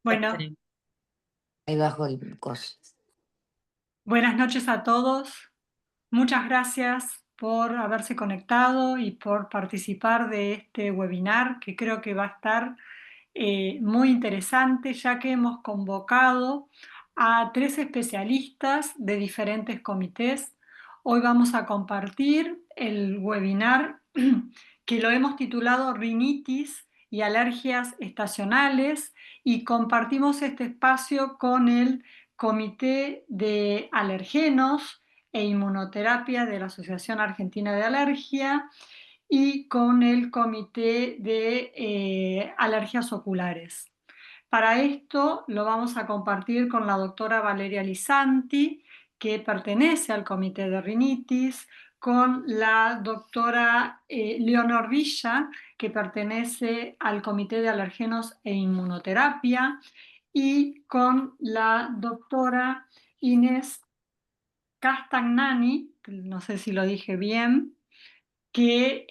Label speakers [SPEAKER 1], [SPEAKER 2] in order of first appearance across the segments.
[SPEAKER 1] Bueno,
[SPEAKER 2] Ahí bajo el coso.
[SPEAKER 1] buenas noches a todos. Muchas gracias por haberse conectado y por participar de este webinar que creo que va a estar muy interesante, ya que hemos convocado a tres especialistas de diferentes comités. Hoy vamos a compartir el webinar que lo hemos titulado Rinitis y alergias estacionales, y compartimos este espacio con el Comité de Alergenos e Inmunoterapia de la Asociación Argentina de Alergia y con el Comité de Alergias Oculares. Para esto lo vamos a compartir con la doctora Valeria Lisanti, que pertenece al Comité de Rinitis, con la doctora Leonor Villa, que pertenece al Comité de Alergenos e Inmunoterapia, y con la doctora Inés Castagnani, no sé si lo dije bien, que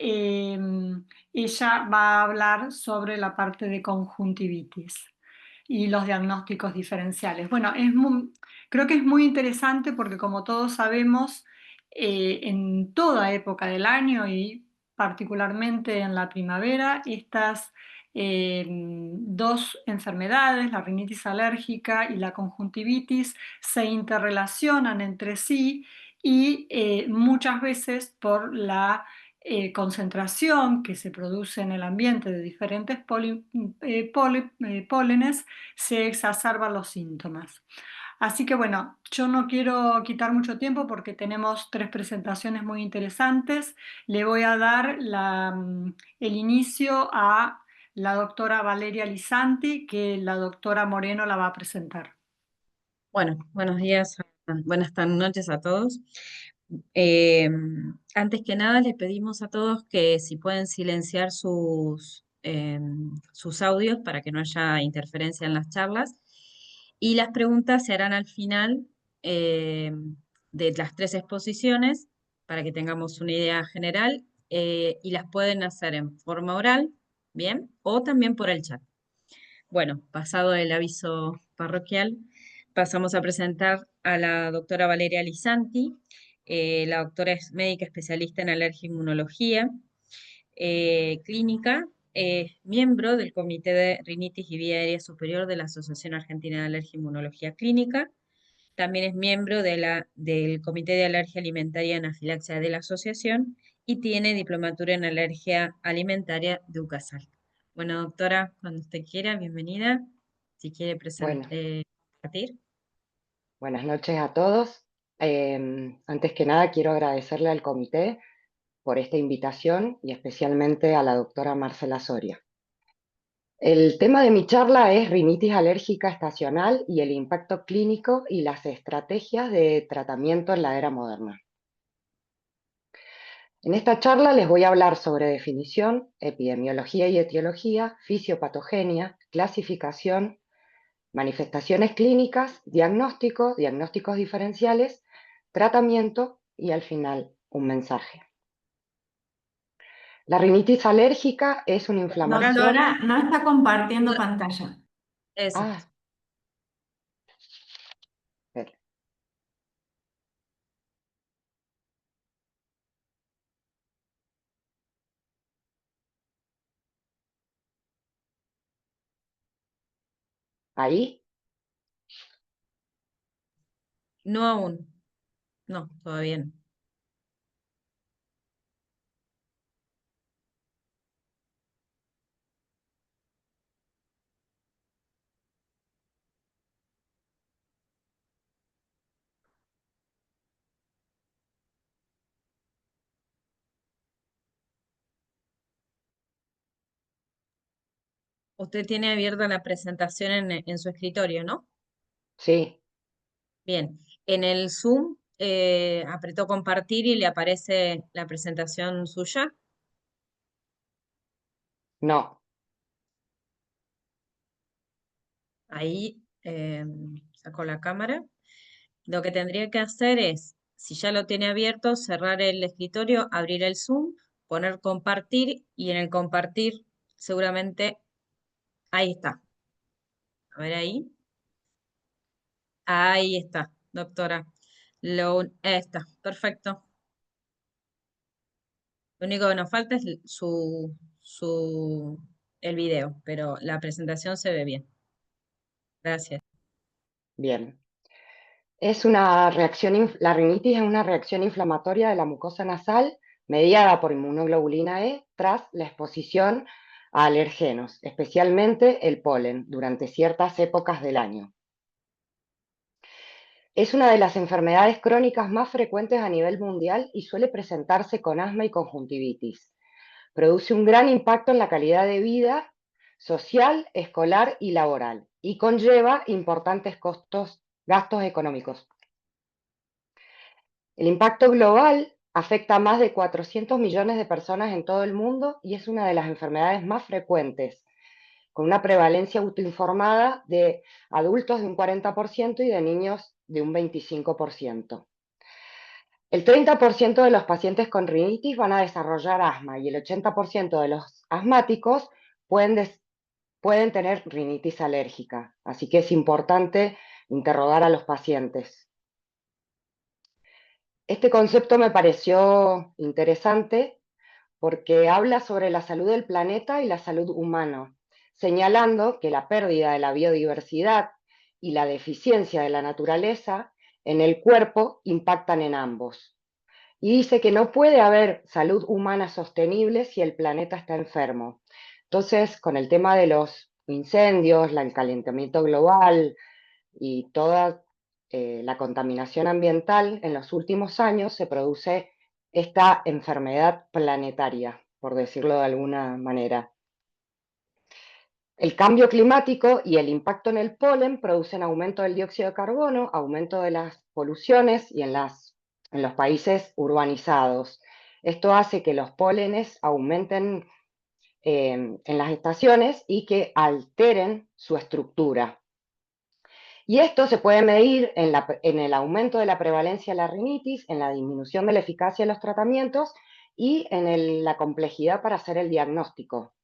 [SPEAKER 1] ella va a hablar sobre la parte de conjuntivitis y los diagnósticos diferenciales. Bueno, creo que es muy interesante porque, como todos sabemos, en toda época del año y particularmente en la primavera, estas dos enfermedades, la rinitis alérgica y la conjuntivitis, se interrelacionan entre sí y muchas veces por la concentración que se produce en el ambiente de diferentes pólenes, se exacerban los síntomas. Así que bueno, yo no quiero quitar mucho tiempo porque tenemos tres presentaciones muy interesantes. Le voy a dar el inicio a la doctora Valeria Lisanti, que la doctora Moreno la va a presentar.
[SPEAKER 3] Bueno, buenos días, buenas noches a todos. Eh, Antes que nada, les pedimos a todos que si pueden silenciar sus audios para que no haya interferencia en las charlas. Y las preguntas se harán al final eh, de las tres exposiciones para que tengamos una idea general y las pueden hacer en forma oral, ¿bien? O también por el chat. Bueno, pasado el aviso parroquial, pasamos a presentar a la doctora Valeria Lisanti. La doctora es médica especialista en alergia e inmunología clínica, miembro del Comité de Rinitis y Vía Aérea Superior de la Asociación Argentina de Alergia e Inmunología Clínica. También es miembro del Comité de Alergia Alimentaria y Anafilaxia de la asociación y tiene diplomatura en alergia alimentaria de UCASAL. Bueno, doctora, cuando usted quiera, bienvenida. Si quiere
[SPEAKER 4] Bueno,
[SPEAKER 3] compartir.
[SPEAKER 4] buenas noches a todos. Antes que nada, quiero agradecerle al comité por esta invitación y especialmente a la doctora Marcela Soria. El tema de mi charla es rinitis alérgica estacional y el impacto clínico y las estrategias de tratamiento en la era moderna. En esta charla les voy a hablar sobre definición, epidemiología y etiología, fisiopatogenia, clasificación, manifestaciones clínicas, diagnóstico, diagnósticos diferenciales, tratamiento y al final un mensaje. La rinitis alérgica es una inflamación.
[SPEAKER 2] Doctora, no está compartiendo
[SPEAKER 3] No,
[SPEAKER 2] pantalla.
[SPEAKER 3] exacto.
[SPEAKER 4] Ah, espera, ahí.
[SPEAKER 3] No aún. No, todavía no. Usted tiene abierta la presentación en su escritorio, ¿no?
[SPEAKER 4] Sí,
[SPEAKER 3] Bien, en el Zoom apretó compartir y le aparece la presentación suya.
[SPEAKER 4] no.
[SPEAKER 3] Ahí sacó la cámara. Lo que tendría que hacer es, si ya lo tiene abierto, cerrar el escritorio, abrir el Zoom, poner compartir y en el compartir seguramente ahí está. A ver ahí. Ahí está, doctora. Está, perfecto. Lo único que nos falta es el video, pero la presentación se ve bien. Gracias.
[SPEAKER 4] Bien. La rinitis es una reacción inflamatoria de la mucosa nasal mediada por inmunoglobulina E tras la exposición a alergenos, especialmente el polen, durante ciertas épocas del año. Es una de las enfermedades crónicas más frecuentes a nivel mundial y suele presentarse con asma y conjuntivitis. Produce un gran impacto en la calidad de vida social, escolar y laboral y conlleva importantes gastos económicos. El impacto global afecta a más de 400 millones de personas en todo el mundo y es una de las enfermedades más frecuentes, con una prevalencia autoinformada de adultos de un 40% y de niños de un 25%. El 30% de los pacientes con rinitis van a desarrollar asma y el 80% de los asmáticos pueden tener rinitis alérgica, así que es importante interrogar a los pacientes. Este concepto me pareció interesante porque habla sobre la salud del planeta y la salud humana, señalando que la pérdida de la biodiversidad y la deficiencia de la naturaleza en el cuerpo impactan en ambos. Y dice que no puede haber salud humana sostenible si el planeta está enfermo. Entonces, con el tema de los incendios, el calentamiento global y toda la contaminación ambiental, en los últimos años se produce esta enfermedad planetaria, por decirlo de alguna manera. El cambio climático y el impacto en el polen producen aumento del dióxido de carbono, aumento de las poluciones y en los países urbanizados. Esto hace que los pólenes aumenten en las estaciones y que alteren su estructura. Y esto se puede medir en el aumento de la prevalencia de la rinitis, en la disminución de la eficacia de los tratamientos y en la complejidad para hacer el diagnóstico.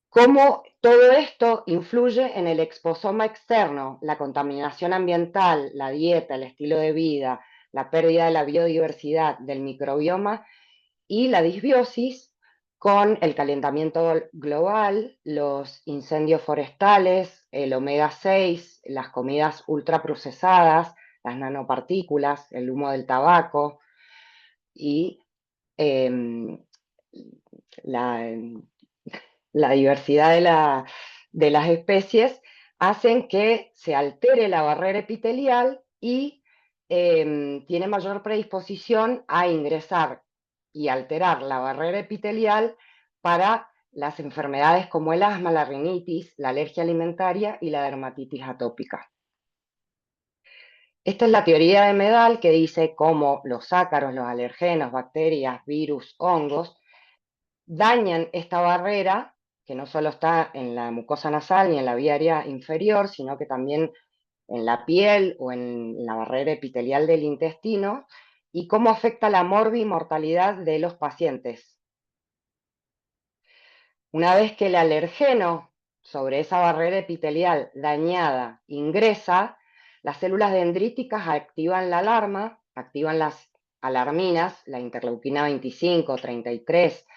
[SPEAKER 4] Cómo todo esto influye en el exposoma externo, la contaminación ambiental, la dieta, el estilo de vida, la pérdida de la biodiversidad del microbioma y la disbiosis con el calentamiento global, los incendios forestales, el omega 6, las comidas ultraprocesadas, las nanopartículas, el humo del tabaco y la diversidad de las especies hacen que se altere la barrera epitelial y tiene mayor predisposición a ingresar y alterar la barrera epitelial para las enfermedades como el asma, la rinitis, la alergia alimentaria y la dermatitis atópica. Esta es la teoría de Medal que dice cómo los ácaros, los alergenos, bacterias, virus, hongos dañan esta barrera, que no solo está en la mucosa nasal ni en la vía aérea inferior, sino que también en la piel o en la barrera epitelial del intestino, y cómo afecta la mortalidad de los pacientes. Una vez que el alergeno sobre esa barrera epitelial dañada ingresa, las células dendríticas activan la alarma, activan las alarminas, la interleuquina 25, 33,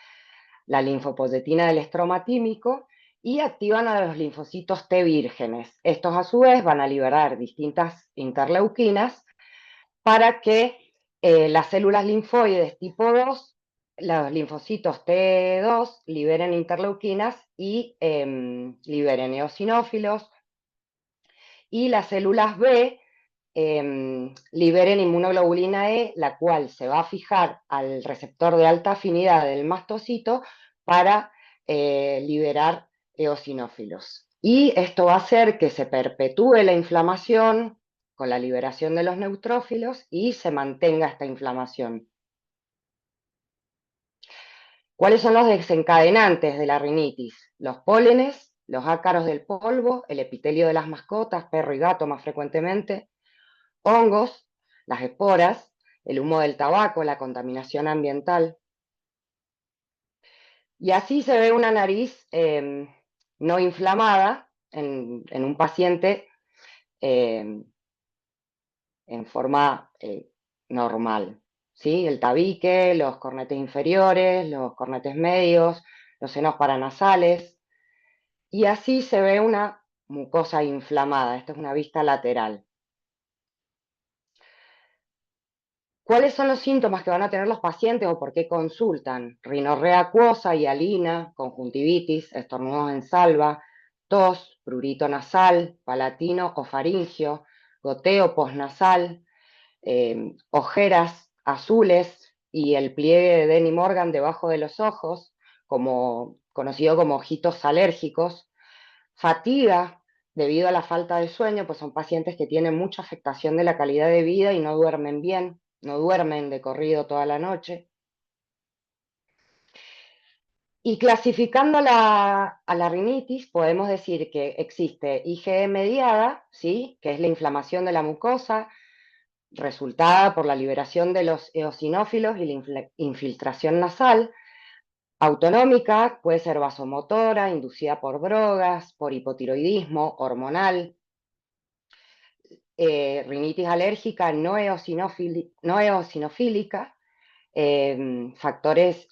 [SPEAKER 4] la linfopoyetina del estroma tímico y activan a los linfocitos T vírgenes. Estos a su vez van a liberar distintas interleuquinas para que las células linfoides tipo 2, los linfocitos T2 liberen interleuquinas y liberen eosinófilos, y las células B liberen inmunoglobulina E, la cual se va a fijar al receptor de alta afinidad del mastocito para liberar eosinófilos. Y esto va a hacer que se perpetúe la inflamación con la liberación de los neutrófilos y se mantenga esta inflamación. ¿Cuáles son los desencadenantes de la rinitis? Los pólenes, los ácaros del polvo, el epitelio de las mascotas, perro y gato más frecuentemente, hongos, las esporas, el humo del tabaco, la contaminación ambiental. Y así se ve una nariz no inflamada en un paciente en forma normal. ¿Sí? El tabique, los cornetes inferiores, los cornetes medios, los senos paranasales, y así se ve una mucosa inflamada. Esta es una vista lateral. ¿Cuáles son los síntomas que van a tener los pacientes o por qué consultan? Rinorrea acuosa, hialina, conjuntivitis, estornudos en salva, tos, prurito nasal, palatino o faringio, goteo postnasal, ojeras azules y el pliegue de Denny Morgan debajo de los ojos, conocido como ojitos alérgicos, fatiga debido a la falta de sueño, pues son pacientes que tienen mucha afectación de la calidad de vida y no duermen bien, no duermen de corrido toda la noche. Y clasificando a la rinitis, podemos decir que existe IgE mediada, ¿sí? Que es la inflamación de la mucosa, resultada por la liberación de los eosinófilos y la infiltración nasal. Autonómica, puede ser vasomotora, inducida por drogas, por hipotiroidismo, hormonal. Rinitis alérgica no eosinofílica, factores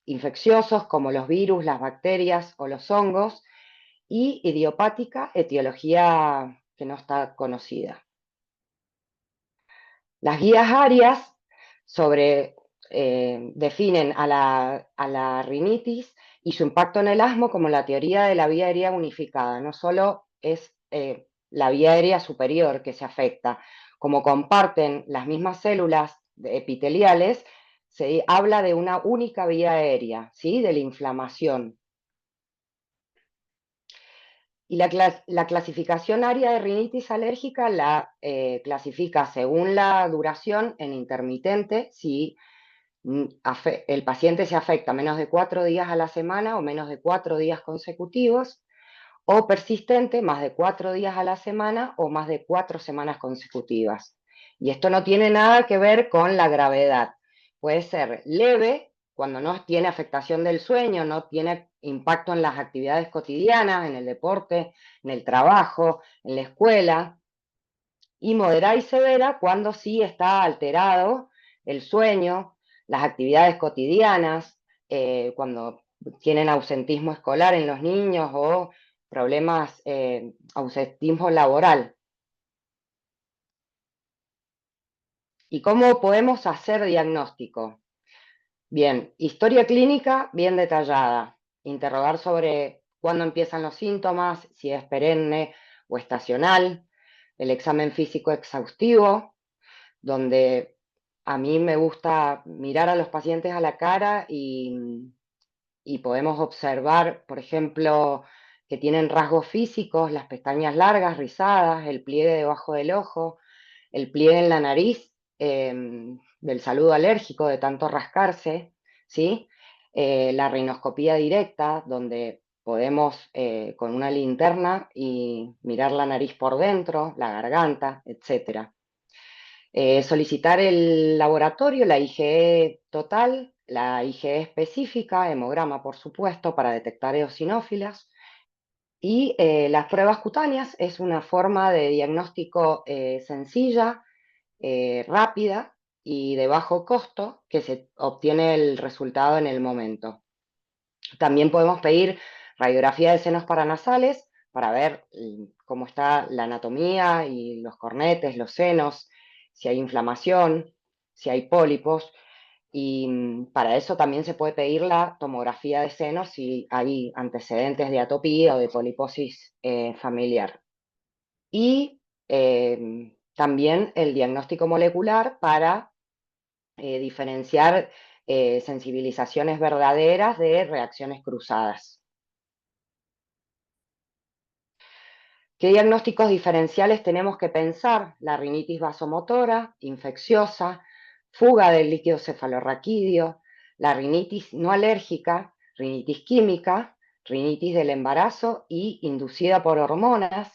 [SPEAKER 4] infecciosos como los virus, las bacterias o los hongos, y idiopática, etiología que no está conocida. Las guías ARIAS definen a la rinitis y su impacto en el asma como la teoría de la vía aérea unificada. No solo es la vía aérea superior que se afecta, como comparten las mismas células epiteliales, se habla de una única vía aérea, ¿sí? De la inflamación. Y la clasificación ARIA de rinitis alérgica la clasifica según la duración en intermitente, si el paciente se afecta menos de 4 días a la semana o menos de 4 días consecutivos, o persistente, más de 4 días a la semana o más de 4 semanas consecutivas. Y esto no tiene nada que ver con la gravedad. Puede ser leve, cuando no tiene afectación del sueño, no tiene impacto en las actividades cotidianas, en el deporte, en el trabajo, en la escuela, y moderada y severa cuando sí está alterado el sueño, las actividades cotidianas, cuando tienen ausentismo escolar en los niños o problemas, ausentismo laboral. ¿Y cómo podemos hacer diagnóstico? Bien, historia clínica bien detallada, interrogar sobre cuándo empiezan los síntomas, si es perenne o estacional, el examen físico exhaustivo, donde a mí me gusta mirar a los pacientes a la cara y podemos observar, por ejemplo, que tienen rasgos físicos, las pestañas largas, rizadas, el pliegue debajo del ojo, el pliegue en la nariz, del saludo alérgico, de tanto rascarse, ¿sí? La rinoscopía directa, donde podemos con una linterna y mirar la nariz por dentro, la garganta, etc. Solicitar el laboratorio, la IgE total, la IgE específica, hemograma por supuesto, para detectar eosinófilas. Y las pruebas cutáneas es una forma de diagnóstico sencilla, rápida y de bajo costo, que se obtiene el resultado en el momento. También podemos pedir radiografía de senos paranasales para ver cómo está la anatomía y los cornetes, los senos, si hay inflamación, si hay pólipos, y para eso también se puede pedir la tomografía de senos si hay antecedentes de atopía o de poliposis familiar. Y también el diagnóstico molecular para diferenciar sensibilizaciones verdaderas de reacciones cruzadas. ¿Qué diagnósticos diferenciales tenemos que pensar? La rinitis vasomotora, infecciosa, fuga del líquido cefalorraquídeo, la rinitis no alérgica, rinitis química, rinitis del embarazo y inducida por hormonas,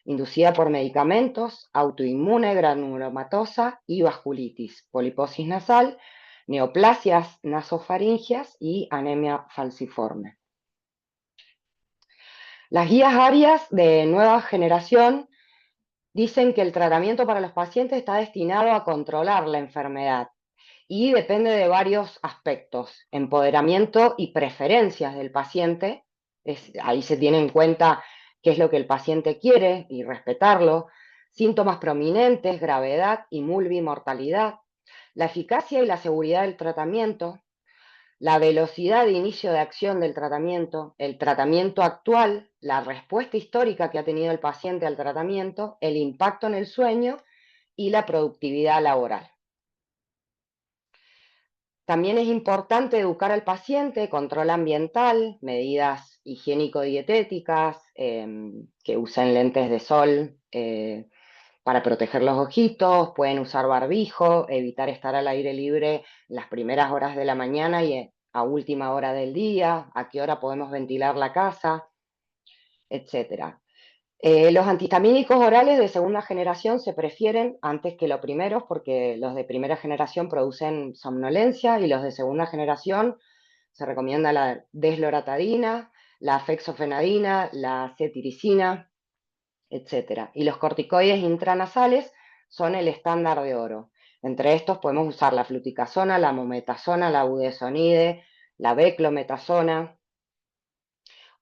[SPEAKER 4] inducida por medicamentos, autoinmune, granulomatosa y vasculitis, poliposis nasal, neoplasias nasofaringias y anemia falciforme. Las guías ARIAS de nueva generación dicen que el tratamiento para los pacientes está destinado a controlar la enfermedad y depende de varios aspectos: empoderamiento y preferencias del paciente. Ahí se tiene en cuenta qué es lo que el paciente quiere y respetarlo. Síntomas prominentes, gravedad y multimortalidad. La eficacia y la seguridad del tratamiento. La velocidad de inicio de acción del tratamiento, el tratamiento actual, la respuesta histórica que ha tenido el paciente al tratamiento, el impacto en el sueño y la productividad laboral. También es importante educar al paciente: control ambiental, medidas higiénico-dietéticas, que usen lentes de sol para proteger los ojitos, pueden usar barbijo, evitar estar al aire libre las primeras horas de la mañana y a última hora del día, a qué hora podemos ventilar la casa, etc. Los antihistamínicos orales de segunda generación se prefieren antes que los primeros porque los de primera generación producen somnolencia, y los de segunda generación se recomienda la desloratadina, la fexofenadina, la cetiricina, etc. Y los corticoides intranasales son el estándar de oro. Entre estos podemos usar la fluticasona, la mometasona, la budesonide, la beclometasona,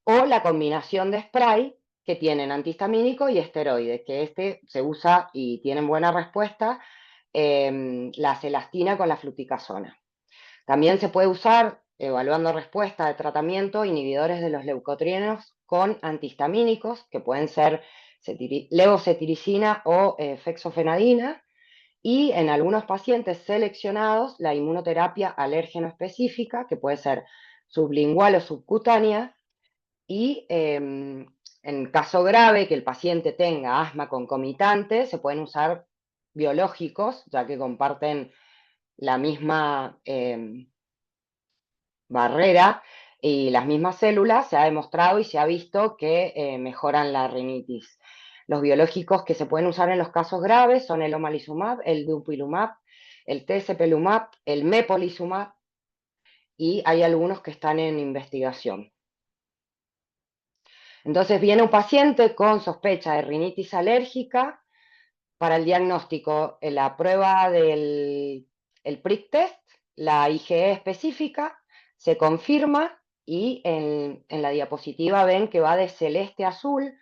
[SPEAKER 4] o la combinación de spray que tienen antihistamínico y esteroide, que este se usa y tienen buena respuesta, la celastina con la fluticasona. También se puede usar, evaluando respuesta de tratamiento, inhibidores de los leucotrienos con antihistamínicos, que pueden ser levocetiricina o fexofenadina, y en algunos pacientes seleccionados la inmunoterapia alérgeno específica, que puede ser sublingual o subcutánea, y en caso grave que el paciente tenga asma concomitante, se pueden usar biológicos, ya que comparten la misma barrera y las mismas células. Se ha demostrado y se ha visto que mejoran la rinitis. Los biológicos que se pueden usar en los casos graves son el omalizumab, el dupilumab, el tezepelumab, el mepolizumab, y hay algunos que están en investigación. Entonces viene un paciente con sospecha de rinitis alérgica. Para el diagnóstico, la prueba del prick test, la IgE específica, se confirma, y en la diapositiva ven que va de celeste a azul.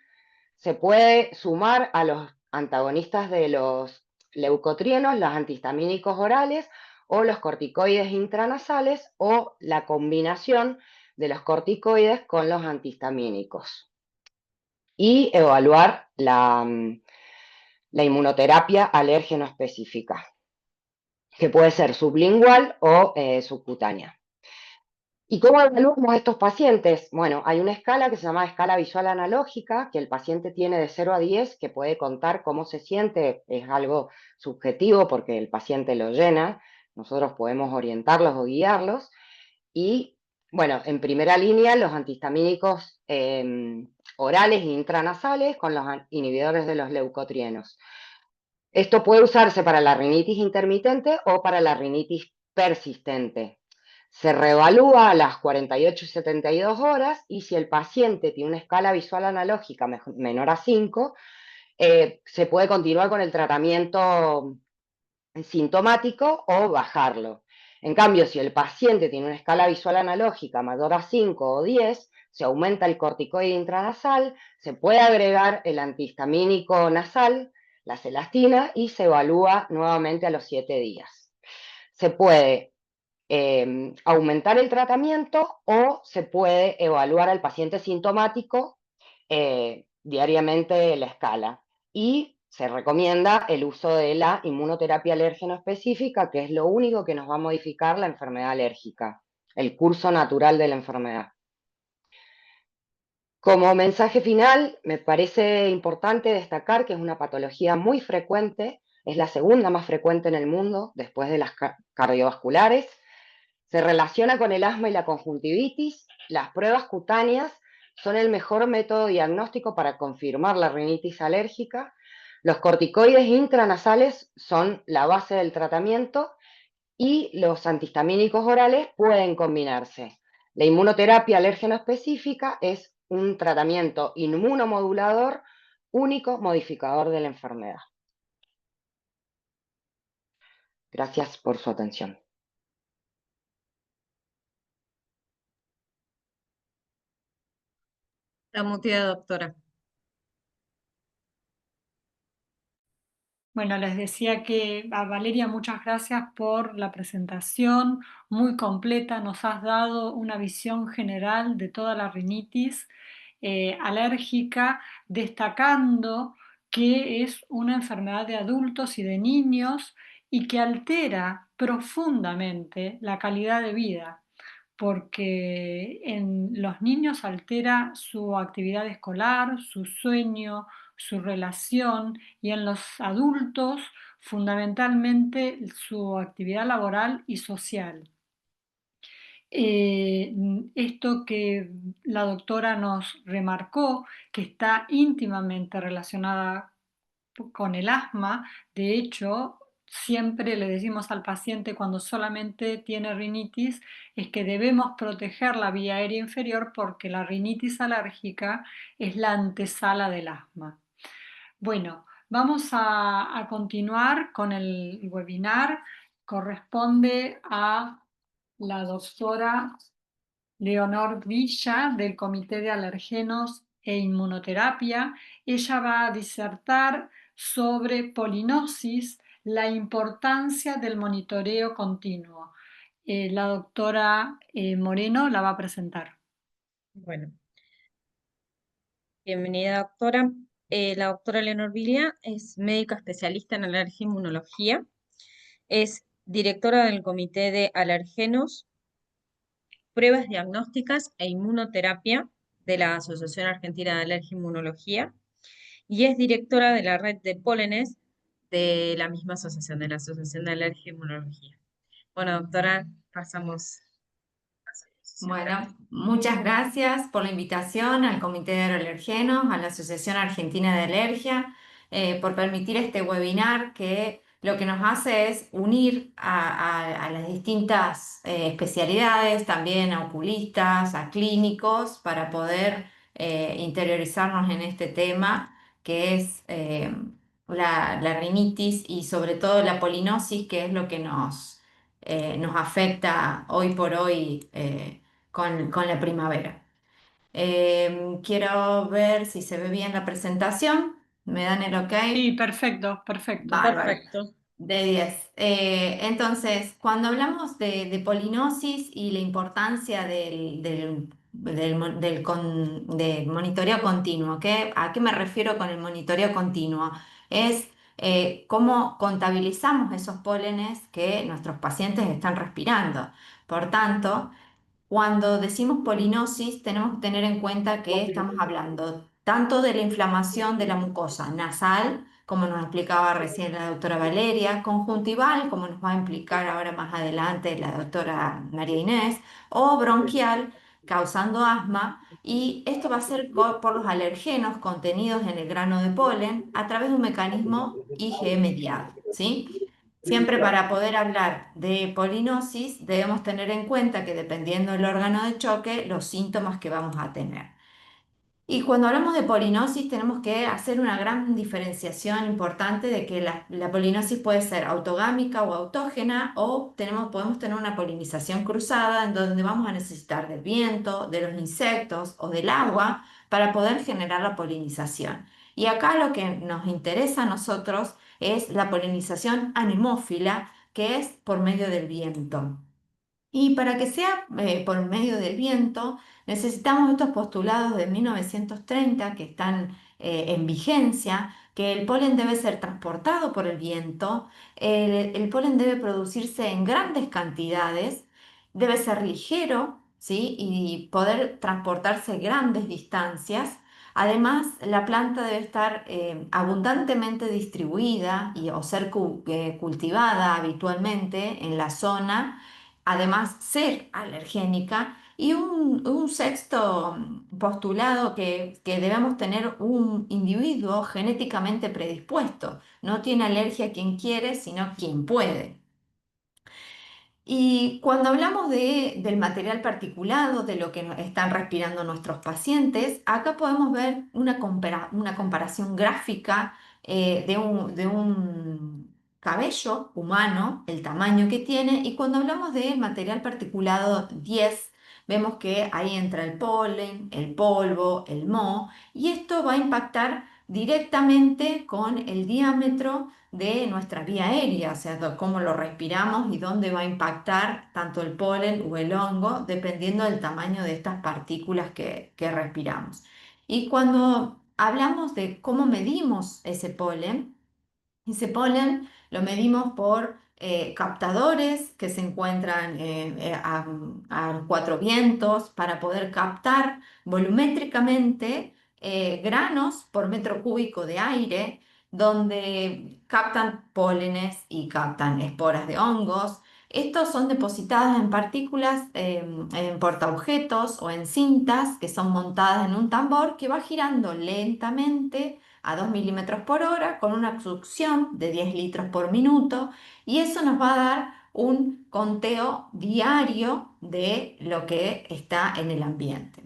[SPEAKER 4] Se puede sumar a los antagonistas de los leucotrienos, los antihistamínicos orales o los corticoides intranasales, o la combinación de los corticoides con los antihistamínicos, y evaluar la inmunoterapia alérgeno específica, que puede ser sublingual o subcutánea. ¿Y cómo evaluamos a estos pacientes? Bueno, hay una escala que se llama escala visual analógica, que el paciente tiene de 0 a 10, que puede contar cómo se siente. Es algo subjetivo porque el paciente lo llena, nosotros podemos orientarlos o guiarlos. Y bueno, en primera línea, los antihistamínicos orales e intranasales con los inhibidores de los leucotrienos. Esto puede usarse para la rinitis intermitente o para la rinitis persistente. Se reevalúa a las 48 y 72 horas, y si el paciente tiene una escala visual analógica menor a 5, se puede continuar con el tratamiento sintomático o bajarlo. En cambio, si el paciente tiene una escala visual analógica mayor a 5 o 10, se aumenta el corticoide intranasal, se puede agregar el antihistamínico nasal, la celastina, y se evalúa nuevamente a los 7 días. Se puede aumentar el tratamiento o se puede evaluar al paciente sintomático diariamente la escala. Y se recomienda el uso de la inmunoterapia alérgeno específica, que es lo único que nos va a modificar la enfermedad alérgica, el curso natural de la enfermedad. Como mensaje final, me parece importante destacar que es una patología muy frecuente, es la segunda más frecuente en el mundo después de las cardiovasculares. Se relaciona con el asma y la conjuntivitis. Las pruebas cutáneas son el mejor método diagnóstico para confirmar la rinitis alérgica. Los corticoides intranasales son la base del tratamiento, y los antihistamínicos orales pueden combinarse. La inmunoterapia alérgeno específica es un tratamiento inmunomodulador único modificador de la enfermedad. Gracias por su atención.
[SPEAKER 3] Está muteada, doctora.
[SPEAKER 1] Bueno, les decía que a Valeria, muchas gracias por la presentación muy completa. Nos has dado una visión general de toda la rinitis alérgica, destacando que es una enfermedad de adultos y de niños y que altera profundamente la calidad de vida, porque en los niños altera su actividad escolar, su sueño, su relación, y en los adultos fundamentalmente su actividad laboral y social. Esto que la doctora nos remarcó, que está íntimamente relacionada con el asma. De hecho, siempre le decimos al paciente cuando solamente tiene rinitis es que debemos proteger la vía aérea inferior porque la rinitis alérgica es la antesala del asma. Bueno, vamos a continuar con el webinar. Corresponde a la doctora Leonor Villa del Comité de Alergenos e Inmunoterapia. Ella va a disertar sobre polinosis, la importancia del monitoreo continuo. La doctora Moreno la va a presentar.
[SPEAKER 3] Bueno, bienvenida, doctora. La doctora Leonor Villa es médica especialista en alergia e inmunología. Es directora del Comité de Alergenos, Pruebas Diagnósticas e Inmunoterapia de la Asociación Argentina de Alergia e Inmunología y es directora de la red de pólenes de la misma asociación, de la Asociación de Alergia e Inmunología. Bueno, doctora, pasamos.
[SPEAKER 2] Bueno, muchas gracias por la invitación al Comité de Alergenos, a la Asociación Argentina de Alergia, por permitir este webinar que lo que nos hace es unir a las distintas especialidades, también a oculistas, a clínicos, para poder interiorizarnos en este tema que es la rinitis y sobre todo la polinosis, que es lo que nos afecta hoy por hoy con la primavera. Quiero ver si se ve bien la presentación. ¿Me dan el ok?
[SPEAKER 1] Sí, perfecto, perfecto.
[SPEAKER 2] Bárbaro.
[SPEAKER 3] Perfecto.
[SPEAKER 2] De 10. Entonces, cuando hablamos de polinosis y la importancia del monitoreo continuo, ¿a qué me refiero con el monitoreo continuo? Es cómo contabilizamos esos pólenes que nuestros pacientes están respirando. Por tanto, cuando decimos polinosis, tenemos que tener en cuenta que estamos hablando tanto de la inflamación de la mucosa nasal, como nos explicaba recién la doctora Valeria, conjuntival, como nos va a explicar ahora más adelante la doctora María Inés, o bronquial, causando asma, y esto va a ser por los alergenos contenidos en el grano de polen a través de un mecanismo IgE mediado, ¿sí? Siempre para poder hablar de polinosis debemos tener en cuenta que dependiendo del órgano de choque, los síntomas que vamos a tener. Y cuando hablamos de polinosis tenemos que hacer una gran diferenciación importante de que la polinosis puede ser autogámica o autógena o podemos tener una polinización cruzada en donde vamos a necesitar del viento, de los insectos o del agua para poder generar la polinización. Y acá lo que nos interesa a nosotros es la polinización anemófila, que es por medio del viento. Y para que sea por medio del viento, necesitamos estos postulados de 1930 que están en vigencia, que el polen debe ser transportado por el viento, el polen debe producirse en grandes cantidades, debe ser ligero, ¿sí? Y poder transportarse grandes distancias. Además, la planta debe estar abundantemente distribuida o ser cultivada habitualmente en la zona, además ser alergénica, y un sexto postulado que debemos tener un individuo genéticamente predispuesto. No tiene alergia quien quiere, sino quien puede. Y cuando hablamos del material particulado, de lo que están respirando nuestros pacientes, acá podemos ver una comparación gráfica de un cabello humano, el tamaño que tiene, y cuando hablamos del material particulado 10, vemos que ahí entra el polen, el polvo, el moho, y esto va a impactar directamente con el diámetro de nuestra vía aérea, o sea, cómo lo respiramos y dónde va a impactar tanto el polen o el hongo, dependiendo del tamaño de estas partículas que respiramos. Y cuando hablamos de cómo medimos ese polen lo medimos por captadores que se encuentran a cuatro vientos para poder captar volumétricamente granos por metro cúbico de aire, donde captan pólenes y captan esporas de hongos. Estos son depositados en partículas, en portaobjetos o en cintas que son montadas en un tambor que va girando lentamente a 2 milímetros por hora con una succión de 10 litros por minuto, y eso nos va a dar un conteo diario de lo que está en el ambiente.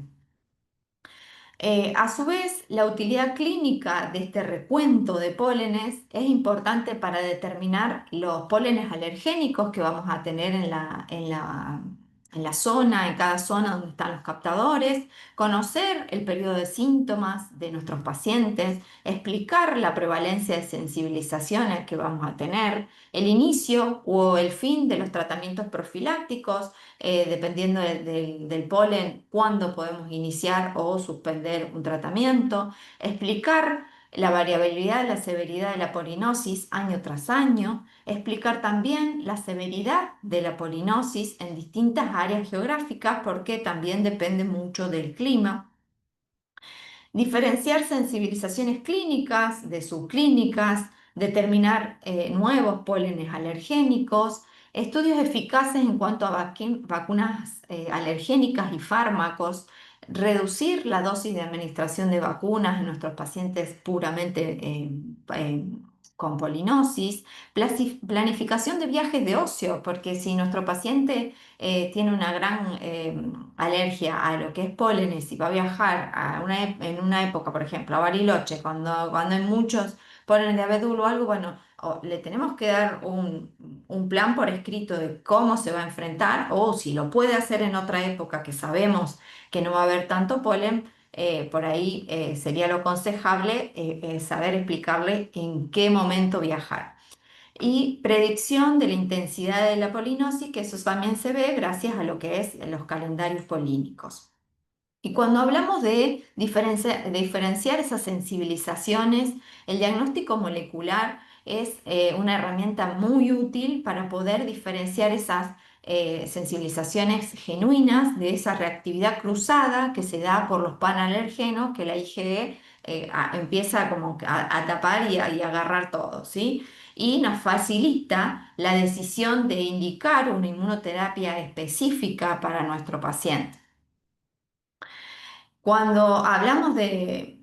[SPEAKER 2] A su vez, la utilidad clínica de este recuento de pólenes es importante para determinar los pólenes alergénicos que vamos a tener en la zona, en cada zona donde están los captadores, conocer el periodo de síntomas de nuestros pacientes, explicar la prevalencia de sensibilizaciones que vamos a tener, el inicio o el fin de los tratamientos profilácticos, dependiendo del polen, cuándo podemos iniciar o suspender un tratamiento, explicar la variabilidad de la severidad de la polinosis año tras año, explicar también la severidad de la polinosis en distintas áreas geográficas porque también depende mucho del clima. Diferenciar sensibilizaciones clínicas de subclínicas, determinar nuevos pólenes alergénicos, estudios eficaces en cuanto a vacunas alergénicas y fármacos, reducir la dosis de administración de vacunas en nuestros pacientes puramente eh, con polinosis, planificación de viajes de ocio, porque si nuestro paciente tiene una gran alergia a lo que es pólenes y va a viajar en una época, por ejemplo, a Bariloche, cuando hay muchos pólenes de abedul o algo, bueno, le tenemos que dar un plan por escrito de cómo se va a enfrentar, o si lo puede hacer en otra época que sabemos que no va a haber tanto polen. Por ahí sería lo aconsejable saber explicarle en qué momento viajar. Y predicción de la intensidad de la polinosis, que eso también se ve gracias a lo que es los calendarios polínicos. Y cuando hablamos de diferenciar esas sensibilizaciones, el diagnóstico molecular es una herramienta muy útil para poder diferenciar esas sensibilizaciones genuinas de esa reactividad cruzada que se da por los panalergenos que la IgE empieza como a tapar y agarrar todo, ¿sí? Y nos facilita la decisión de indicar una inmunoterapia específica para nuestro paciente. Cuando hablamos de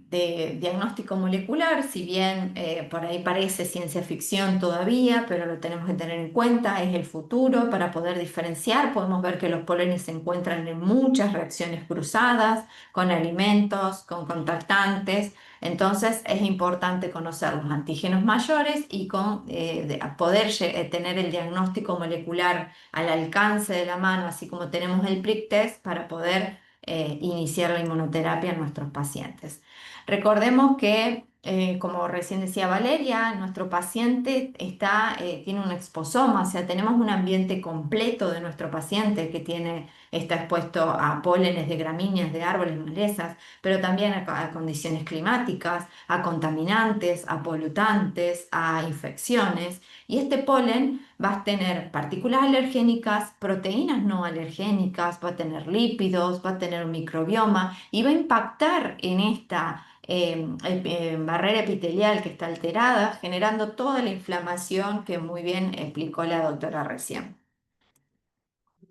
[SPEAKER 2] diagnóstico molecular, si bien por ahí parece ciencia ficción todavía, pero lo tenemos que tener en cuenta, es el futuro para poder diferenciar. Podemos ver que los pólenes se encuentran en muchas reacciones cruzadas, con alimentos, con contactantes. Entonces es importante conocer los antígenos mayores y poder tener el diagnóstico molecular al alcance de la mano, así como tenemos el prick test para poder iniciar la inmunoterapia en nuestros pacientes. Recordemos que, como recién decía Valeria, nuestro paciente tiene un exposoma, o sea, tenemos un ambiente completo de nuestro paciente que está expuesto a pólenes de gramíneas, de árboles, malezas, pero también a condiciones climáticas, a contaminantes, a polutantes, a infecciones. Y este polen va a tener partículas alergénicas, proteínas no alergénicas, va a tener lípidos, va a tener un microbioma y va a impactar en esta barrera epitelial que está alterada, generando toda la inflamación que muy bien explicó la doctora recién.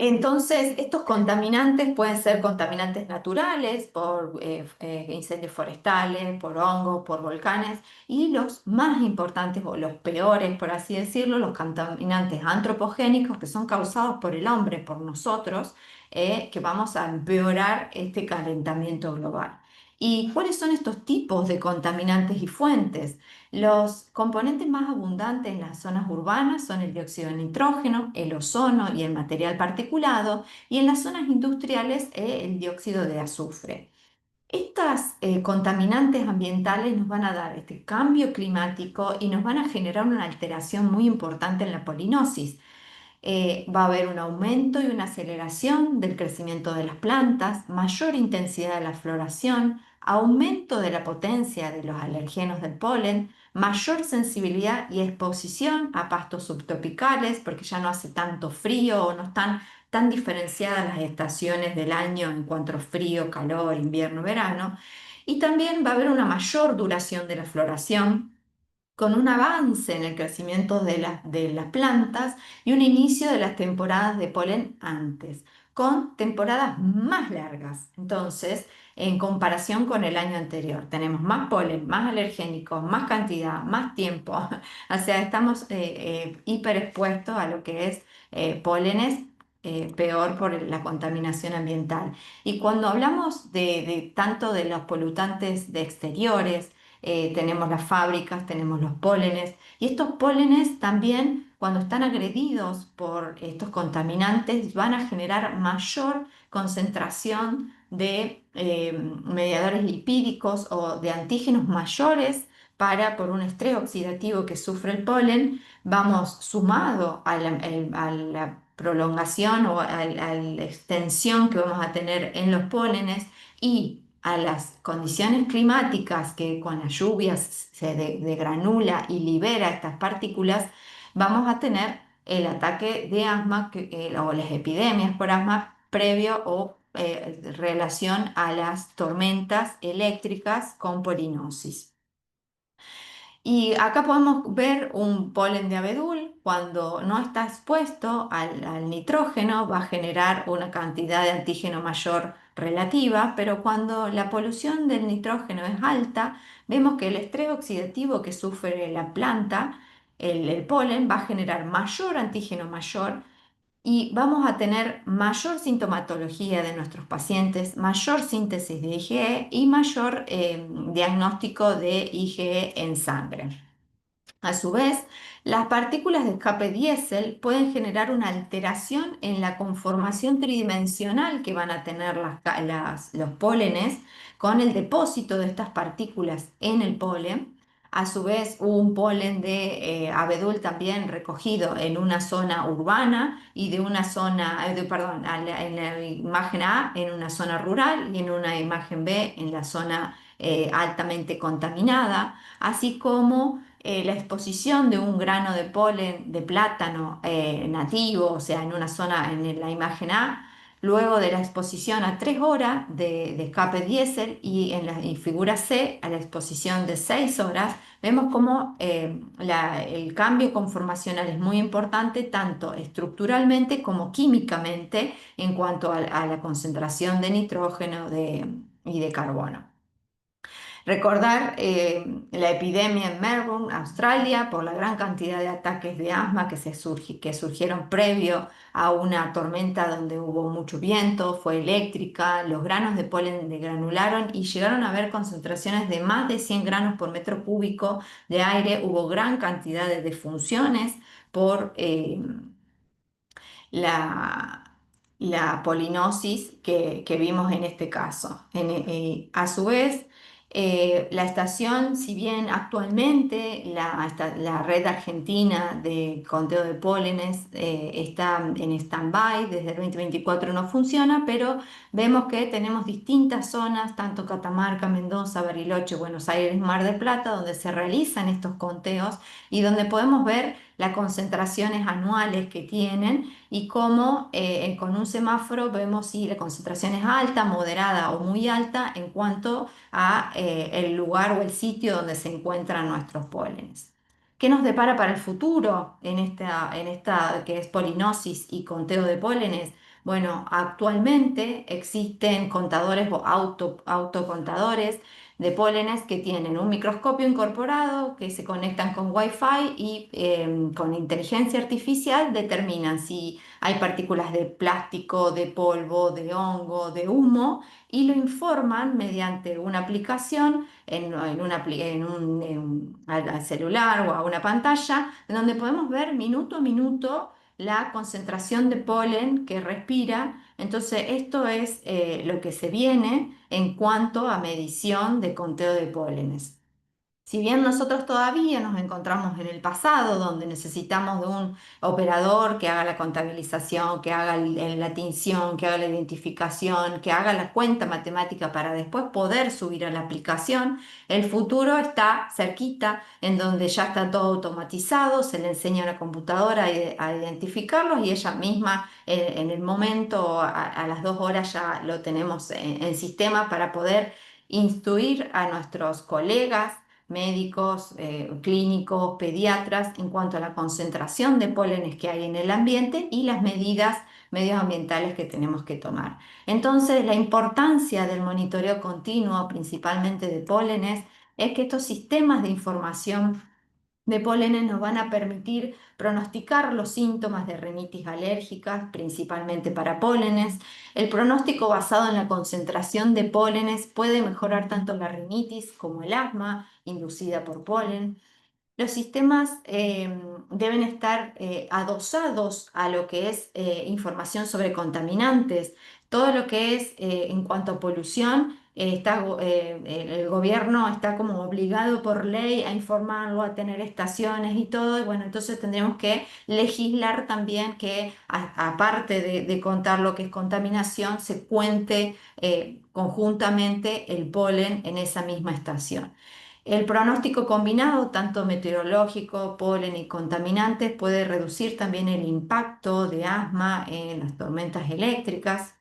[SPEAKER 2] Entonces, estos contaminantes pueden ser contaminantes naturales por incendios forestales, por hongos, por volcanes, y los más importantes o los peores, por así decirlo, los contaminantes antropogénicos que son causados por el hombre, por nosotros, que vamos a empeorar este calentamiento global. ¿Y cuáles son estos tipos de contaminantes y fuentes? Los componentes más abundantes en las zonas urbanas son el dióxido de nitrógeno, el ozono y el material particulado, y en las zonas industriales el dióxido de azufre. Estas contaminantes ambientales nos van a dar este cambio climático y nos van a generar una alteración muy importante en la polinosis. Va a haber un aumento y una aceleración del crecimiento de las plantas, mayor intensidad de la floración, aumento de la potencia de los alergenos del polen, mayor sensibilidad y exposición a pastos subtropicales, porque ya no hace tanto frío o no están tan diferenciadas las estaciones del año en cuanto a frío, calor, invierno, verano. Y también va a haber una mayor duración de la floración, con un avance en el crecimiento de las plantas y un inicio de las temporadas de polen antes, con temporadas más largas. Entonces, en comparación con el año anterior, tenemos más polen, más alergénicos, más cantidad, más tiempo. O sea, estamos hiperexpuestos a lo que es pólenes. Peor por la contaminación ambiental. Y cuando hablamos de tanto de los polutantes de exteriores, tenemos las fábricas, tenemos los pólenes, y estos pólenes también, cuando están agredidos por estos contaminantes, van a generar mayor concentración de mediadores lipídicos o de antígenos mayores por un estrés oxidativo que sufre el polen. Vamos sumado a la prolongación o a la extensión que vamos a tener en los pólenes y a las condiciones climáticas que con las lluvias se degranula y libera estas partículas, vamos a tener el ataque de asma o las epidemias por asma previo o relación a las tormentas eléctricas con polinosis. Y acá podemos ver un polen de abedul. Cuando no está expuesto al nitrógeno va a generar una cantidad de antígeno mayor relativa, pero cuando la polución del nitrógeno es alta, vemos que el estrés oxidativo que sufre la planta, el polen, va a generar mayor antígeno mayor y vamos a tener mayor sintomatología de nuestros pacientes, mayor síntesis de IgE y mayor diagnóstico de IgE en sangre. A su vez, las partículas de escape diésel pueden generar una alteración en la conformación tridimensional que van a tener los pólenes con el depósito de estas partículas en el polen. A su vez, hubo un polen de abedul también recogido en una zona urbana y de una zona, perdón, en la imagen A en una zona rural y en una imagen B en la zona altamente contaminada, así como la exposición de un grano de polen de plátano nativo, o sea, en una zona en la imagen A, luego de la exposición a 3 horas de escape diésel y en la figura C a la exposición de 6 horas, vemos cómo el cambio conformacional es muy importante tanto estructuralmente como químicamente en cuanto a la concentración de nitrógeno y de carbono. Recordar la epidemia en Melbourne, Australia, por la gran cantidad de ataques de asma que surgieron previo a una tormenta donde hubo mucho viento, fue eléctrica, los granos de polen degranularon y llegaron a haber concentraciones de más de 100 granos por metro cúbico de aire. Hubo gran cantidad de defunciones por la, la polinosis que vimos en este caso. A su vez, la estación, si bien actualmente la red argentina de conteo de pólenes está en stand-by, desde el 2024 no funciona, pero vemos que tenemos distintas zonas, tanto Catamarca, Mendoza, Bariloche, Buenos Aires, Mar del Plata, donde se realizan estos conteos y donde podemos ver las concentraciones anuales que tienen y cómo con un semáforo vemos si la concentración es alta, moderada o muy alta en cuanto a el lugar o el sitio donde se encuentran nuestros pólenes. ¿Qué nos depara para el futuro en esta que es polinosis y conteo de pólenes? Bueno, actualmente existen contadores o autocontadores de pólenes que tienen un microscopio incorporado, que se conectan con Wi-Fi y con inteligencia artificial determinan si hay partículas de plástico, de polvo, de hongo, de humo, y lo informan mediante una aplicación al celular o a una pantalla, en donde podemos ver minuto a minuto la concentración de polen que respira. Entonces, esto es lo que se viene en cuanto a medición de conteo de pólenes. Si bien nosotros todavía nos encontramos en el pasado, donde necesitamos de un operador que haga la contabilización, que haga la tinción, que haga la identificación, que haga la cuenta matemática para después poder subir a la aplicación, el futuro está cerquita, en donde ya está todo automatizado, se le enseña a la computadora a identificarlos y ella misma en el momento, a las 2 horas ya lo tenemos en sistema para poder instruir a nuestros colegas médicos, clínicos, pediatras, en cuanto a la concentración de pólenes que hay en el ambiente y las medidas medioambientales que tenemos que tomar. Entonces, la importancia del monitoreo continuo, principalmente de pólenes, es que estos sistemas de información de pólenes nos van a permitir pronosticar los síntomas de rinitis alérgicas, principalmente para pólenes. El pronóstico basado en la concentración de pólenes puede mejorar tanto la rinitis como el asma inducida por polen. Los sistemas deben estar adosados a lo que es información sobre contaminantes. Todo lo que es en cuanto a polución, el gobierno está como obligado por ley a informarlo, a tener estaciones y todo. Y bueno, entonces tendremos que legislar también que aparte de contar lo que es contaminación, se cuente conjuntamente el polen en esa misma estación. El pronóstico combinado, tanto meteorológico, polen y contaminantes, puede reducir también el impacto de asma en las tormentas eléctricas,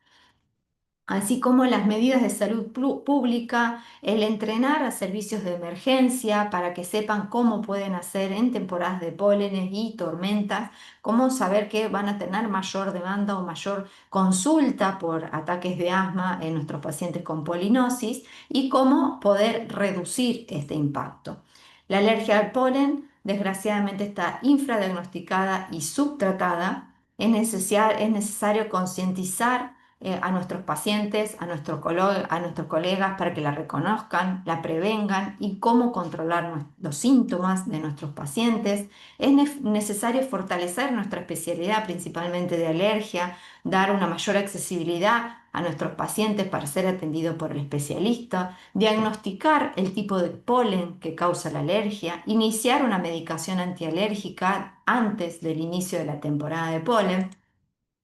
[SPEAKER 2] así como las medidas de salud pública, el entrenar a servicios de emergencia para que sepan cómo pueden hacer en temporadas de pólenes y tormentas, cómo saber que van a tener mayor demanda o mayor consulta por ataques de asma en nuestros pacientes con polinosis y cómo poder reducir este impacto. La alergia al polen, desgraciadamente, está infradiagnosticada y subtratada. Es necesario concientizar a nuestros pacientes, a nuestros colegas para que la reconozcan, la prevengan y cómo controlar los síntomas de nuestros pacientes. Es necesario fortalecer nuestra especialidad, principalmente de alergia, dar una mayor accesibilidad a nuestros pacientes para ser atendidos por el especialista, diagnosticar el tipo de polen que causa la alergia, iniciar una medicación antialérgica antes del inicio de la temporada de polen,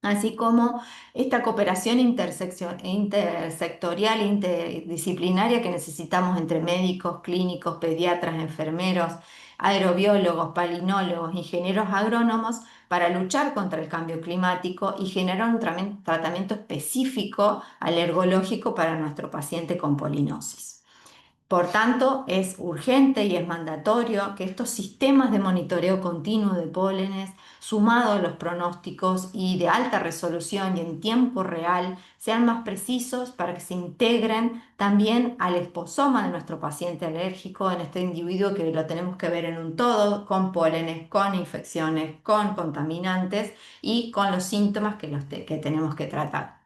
[SPEAKER 2] así como esta cooperación intersectorial, interdisciplinaria que necesitamos entre médicos, clínicos, pediatras, enfermeros, aerobiólogos, palinólogos, ingenieros agrónomos para luchar contra el cambio climático y generar un tratamiento específico alergológico para nuestro paciente con polinosis. Por tanto, es urgente y es mandatorio que estos sistemas de monitoreo continuo de pólenes, sumado a los pronósticos y de alta resolución y en tiempo real, sean más precisos para que se integren también al esposoma de nuestro paciente alérgico, en este individuo que lo tenemos que ver en un todo, con pólenes, con infecciones, con contaminantes y con los síntomas que tenemos que tratar.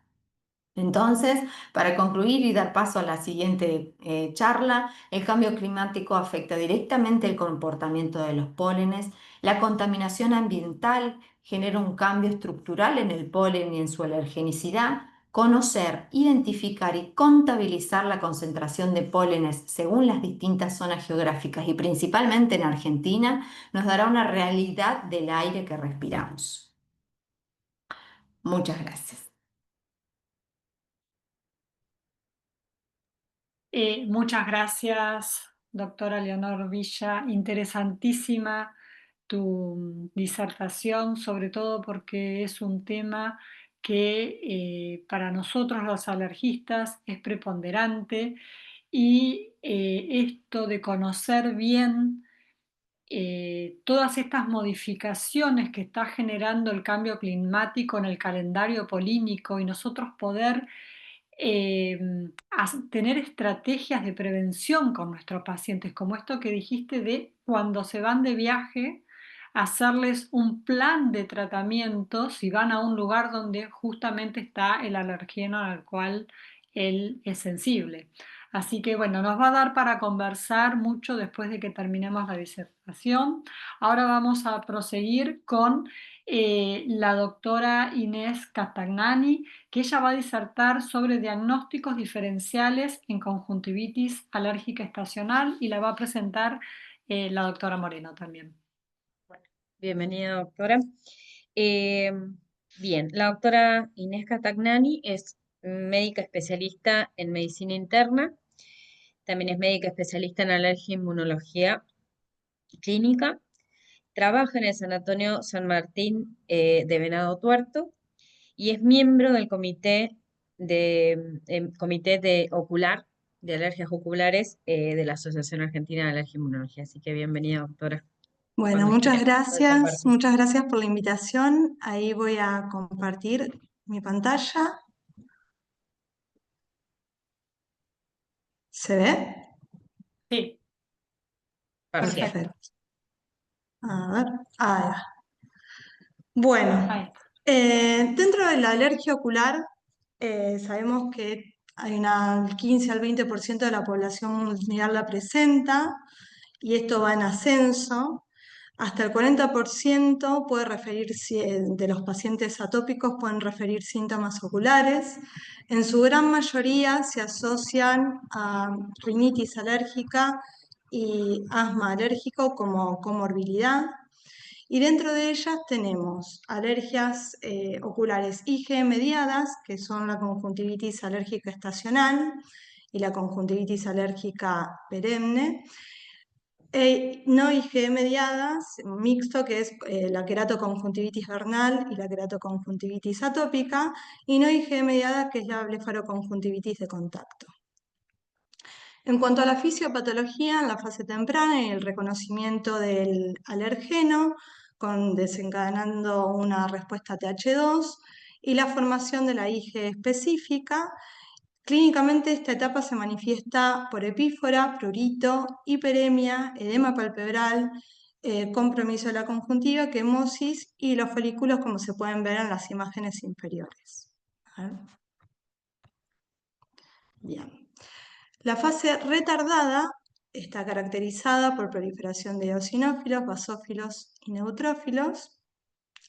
[SPEAKER 2] Entonces, para concluir y dar paso a la siguiente charla, el cambio climático afecta directamente el comportamiento de los pólenes. La contaminación ambiental genera un cambio estructural en el polen y en su alergenicidad. Conocer, identificar y contabilizar la concentración de pólenes según las distintas zonas geográficas y principalmente en Argentina nos dará una realidad del aire que respiramos. Muchas gracias.
[SPEAKER 1] Muchas gracias, doctora Leonor Villa. Interesantísima tu disertación, sobre todo porque es un tema que para nosotros los alergistas es preponderante y esto de conocer bien todas estas modificaciones que está generando el cambio climático en el calendario polínico y nosotros poder eh, tener estrategias de prevención con nuestros pacientes, como esto que dijiste de cuando se van de viaje, hacerles un plan de tratamiento si van a un lugar donde justamente está el alergeno al cual él es sensible. Así que bueno, nos va a dar para conversar mucho después de que terminemos la disertación. Ahora vamos a proseguir con la doctora Inés Castagnani, que ella va a disertar sobre diagnósticos diferenciales en conjuntivitis alérgica estacional y la va a presentar la doctora Moreno también.
[SPEAKER 3] Bienvenida, doctora. Eh, Bien, la doctora Inés Catagnani es médica especialista en medicina interna, también es médica especialista en alergia e inmunología clínica, trabaja en el Sanatorio San Martín de Venado Tuerto y es miembro del comité de ocular, de alergias oculares de la Asociación Argentina de Alergia e Inmunología. Así que bienvenida, doctora.
[SPEAKER 5] Bueno,
[SPEAKER 3] Cuando esté puede compartir.
[SPEAKER 5] muchas gracias por la invitación. Ahí voy a compartir mi pantalla. ¿Se ve?
[SPEAKER 1] Sí,
[SPEAKER 3] Parcial.
[SPEAKER 5] Perfecto. A ver, ahí va. Bueno,
[SPEAKER 1] ahí está.
[SPEAKER 5] dentro de la alergia ocular, sabemos que hay el 15 al 20% de la población mundial la presenta y esto va en ascenso. Hasta el 40% puede de los pacientes atópicos pueden referir síntomas oculares. En su gran mayoría se asocian a rinitis alérgica y asma alérgico como comorbilidad. Y dentro de ellas tenemos alergias oculares IgE mediadas, que son la conjuntivitis alérgica estacional y la conjuntivitis alérgica perenne, no IgE mediadas, mixto, que es la queratoconjuntivitis vernal y la queratoconjuntivitis atópica, y no IgE mediada, que es la blefaroconjuntivitis de contacto. En cuanto a la fisiopatología, en la fase temprana y el reconocimiento del alergeno, desencadenando una respuesta TH2 y la formación de la IgE específica. Clínicamente esta etapa se manifiesta por epífora, prurito, hiperemia, edema palpebral, compromiso de la conjuntiva, quemosis y los folículos como se pueden ver en las imágenes inferiores. Bien. La fase retardada está caracterizada por proliferación de eosinófilos, basófilos y neutrófilos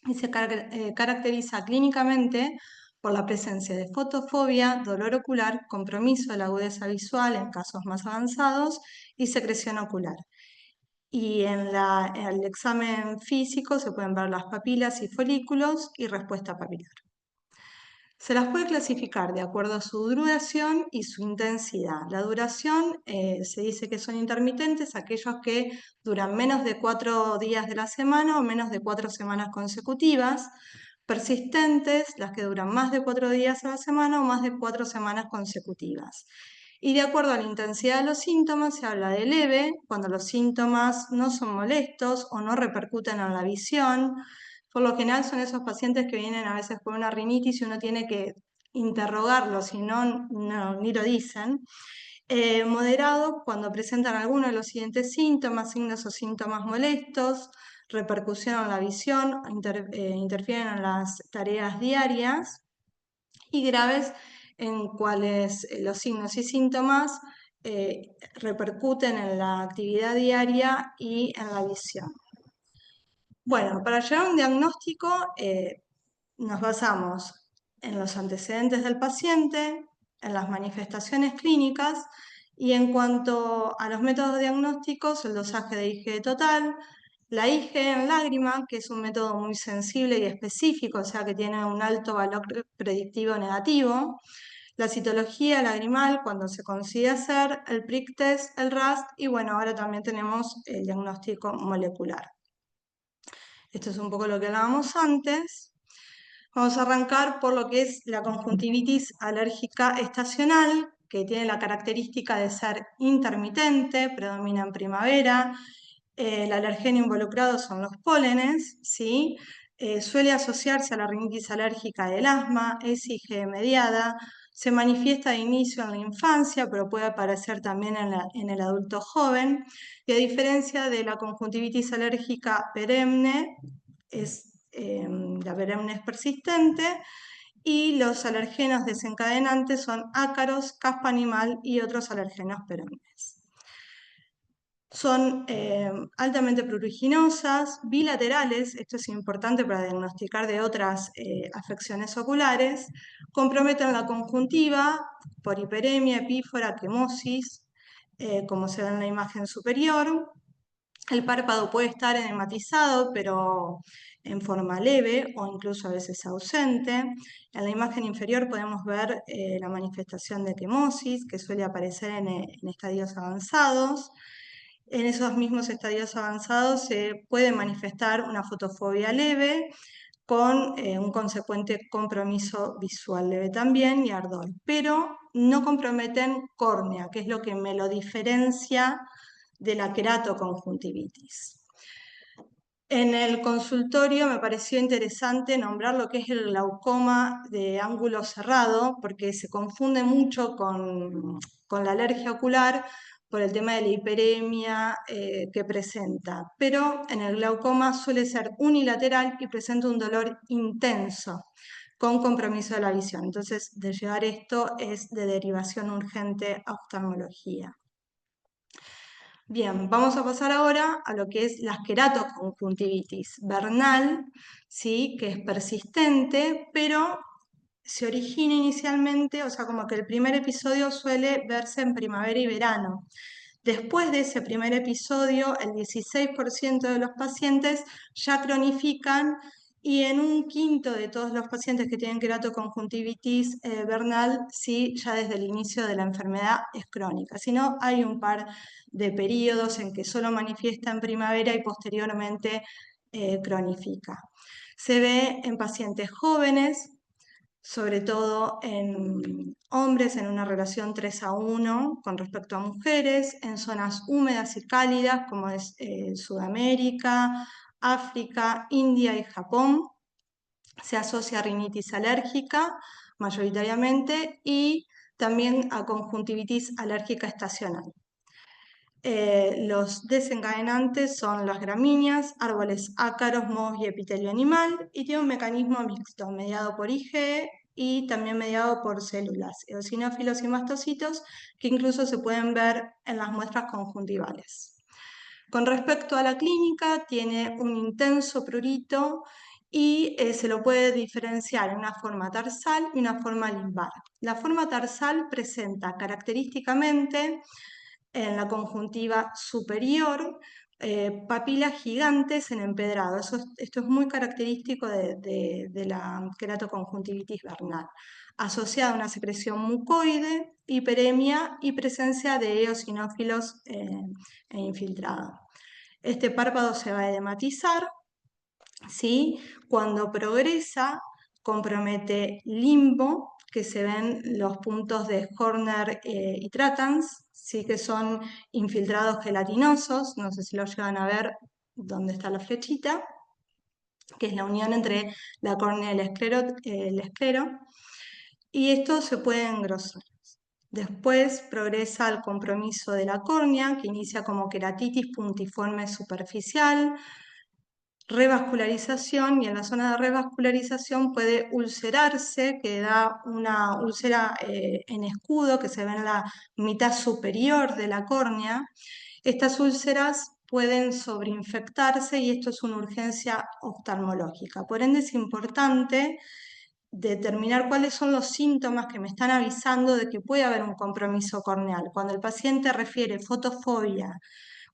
[SPEAKER 5] y se caracteriza clínicamente por la presencia de fotofobia, dolor ocular, compromiso de la agudeza visual en casos más avanzados y secreción ocular. Y en el examen físico se pueden ver las papilas y folículos y respuesta papilar. Se las puede clasificar de acuerdo a su duración y su intensidad. La duración se dice que son intermitentes aquellos que duran menos de 4 días de la semana o menos de 4 semanas consecutivas. Persistentes, las que duran más de 4 días a la semana o más de 4 semanas consecutivas. Y de acuerdo a la intensidad de los síntomas, se habla de leve, cuando los síntomas no son molestos o no repercuten en la visión. Por lo general son esos pacientes que vienen a veces con una rinitis y uno tiene que interrogarlos, si no, ni lo dicen. Moderado, cuando presentan alguno de los siguientes síntomas, signos o síntomas molestos, repercusión en la visión, interfieren en las tareas diarias. Y graves, en cuales los signos y síntomas repercuten en la actividad diaria y en la visión. Bueno, para llegar a un diagnóstico nos basamos en los antecedentes del paciente, en las manifestaciones clínicas y en cuanto a los métodos diagnósticos, el dosaje de IgE total, la IgE en lágrima, que es un método muy sensible y específico, o sea que tiene un alto valor predictivo negativo, la citología lagrimal cuando se consigue hacer, el prick test, el RAST y bueno, ahora también tenemos el diagnóstico molecular. Esto es un poco lo que hablábamos antes. Vamos a arrancar por lo que es la conjuntivitis alérgica estacional, que tiene la característica de ser intermitente, predomina en primavera, El alergeno involucrado son los pólenes, ¿sí? Suele asociarse a la rinitis alérgica del asma, es IgE mediada, se manifiesta de inicio en la infancia, pero puede aparecer también en el adulto joven, y a diferencia de la conjuntivitis alérgica perenne, la perenne es persistente, y los alergenos desencadenantes son ácaros, caspa animal y otros alergenos perennes. Son altamente pruriginosas, bilaterales, esto es importante para diagnosticar de otras afecciones oculares, comprometen la conjuntiva por hiperemia, epífora, quemosis, como se ve en la imagen superior. El párpado puede estar edematizado, pero en forma leve o incluso a veces ausente. En la imagen inferior podemos ver la manifestación de quemosis, que suele aparecer en estadios avanzados. En esos mismos estadios avanzados se puede manifestar una fotofobia leve con un consecuente compromiso visual leve también y ardor, pero no comprometen córnea, que es lo que me lo diferencia de la queratoconjuntivitis. En el consultorio me pareció interesante nombrar lo que es el glaucoma de ángulo cerrado, porque se confunde mucho con la alergia ocular por el tema de la hiperemia que presenta. Pero en el glaucoma suele ser unilateral y presenta un dolor intenso, con compromiso de la visión. Entonces, de llevar esto es de derivación urgente a oftalmología. Bien, vamos a pasar ahora a lo que es la queratoconjuntivitis vernal, ¿sí? Que es persistente, pero se origina inicialmente, o sea, como que el primer episodio suele verse en primavera y verano. Después de ese primer episodio, el 16% de los pacientes ya cronifican y en un quinto de todos los pacientes que tienen queratoconjuntivitis vernal, sí, ya desde el inicio de la enfermedad es crónica. Si no, hay un par de periodos en que solo manifiesta en primavera y posteriormente cronifica. Se ve en pacientes jóvenes, sobre todo en hombres en una relación 3:1 con respecto a mujeres, en zonas húmedas y cálidas como es Sudamérica, África, India y Japón. Se asocia a rinitis alérgica mayoritariamente y también a conjuntivitis alérgica estacional. Los desencadenantes son las gramíneas, árboles ácaros, mohos y epitelio animal, y tiene un mecanismo mixto, mediado por IgE y también mediado por células eosinófilos y mastocitos, que incluso se pueden ver en las muestras conjuntivales. Con respecto a la clínica, tiene un intenso prurito y se lo puede diferenciar en una forma tarsal y una forma limbar. La forma tarsal presenta característicamente en la conjuntiva superior papilas gigantes en empedrado. Esto es muy característico de la queratoconjuntivitis vernal, asociada a una secreción mucoide, hiperemia y presencia de eosinófilos e infiltrado. Este párpado se va a edematizar, ¿sí? Cuando progresa, compromete limbo, que se ven los puntos de Horner y Tratans, ¿sí? Que son infiltrados gelatinosos, no sé si lo llegan a ver dónde está la flechita, que es la unión entre la córnea y el esclero, y esto se puede engrosar. Después progresa al compromiso de la córnea, que inicia como queratitis puntiforme superficial, revascularización, y en la zona de revascularización puede ulcerarse, que da una úlcera en escudo que se ve en la mitad superior de la córnea. Estas úlceras pueden sobreinfectarse y esto es una urgencia oftalmológica. Por ende es importante determinar cuáles son los síntomas que me están avisando de que puede haber un compromiso corneal. Cuando el paciente refiere fotofobia,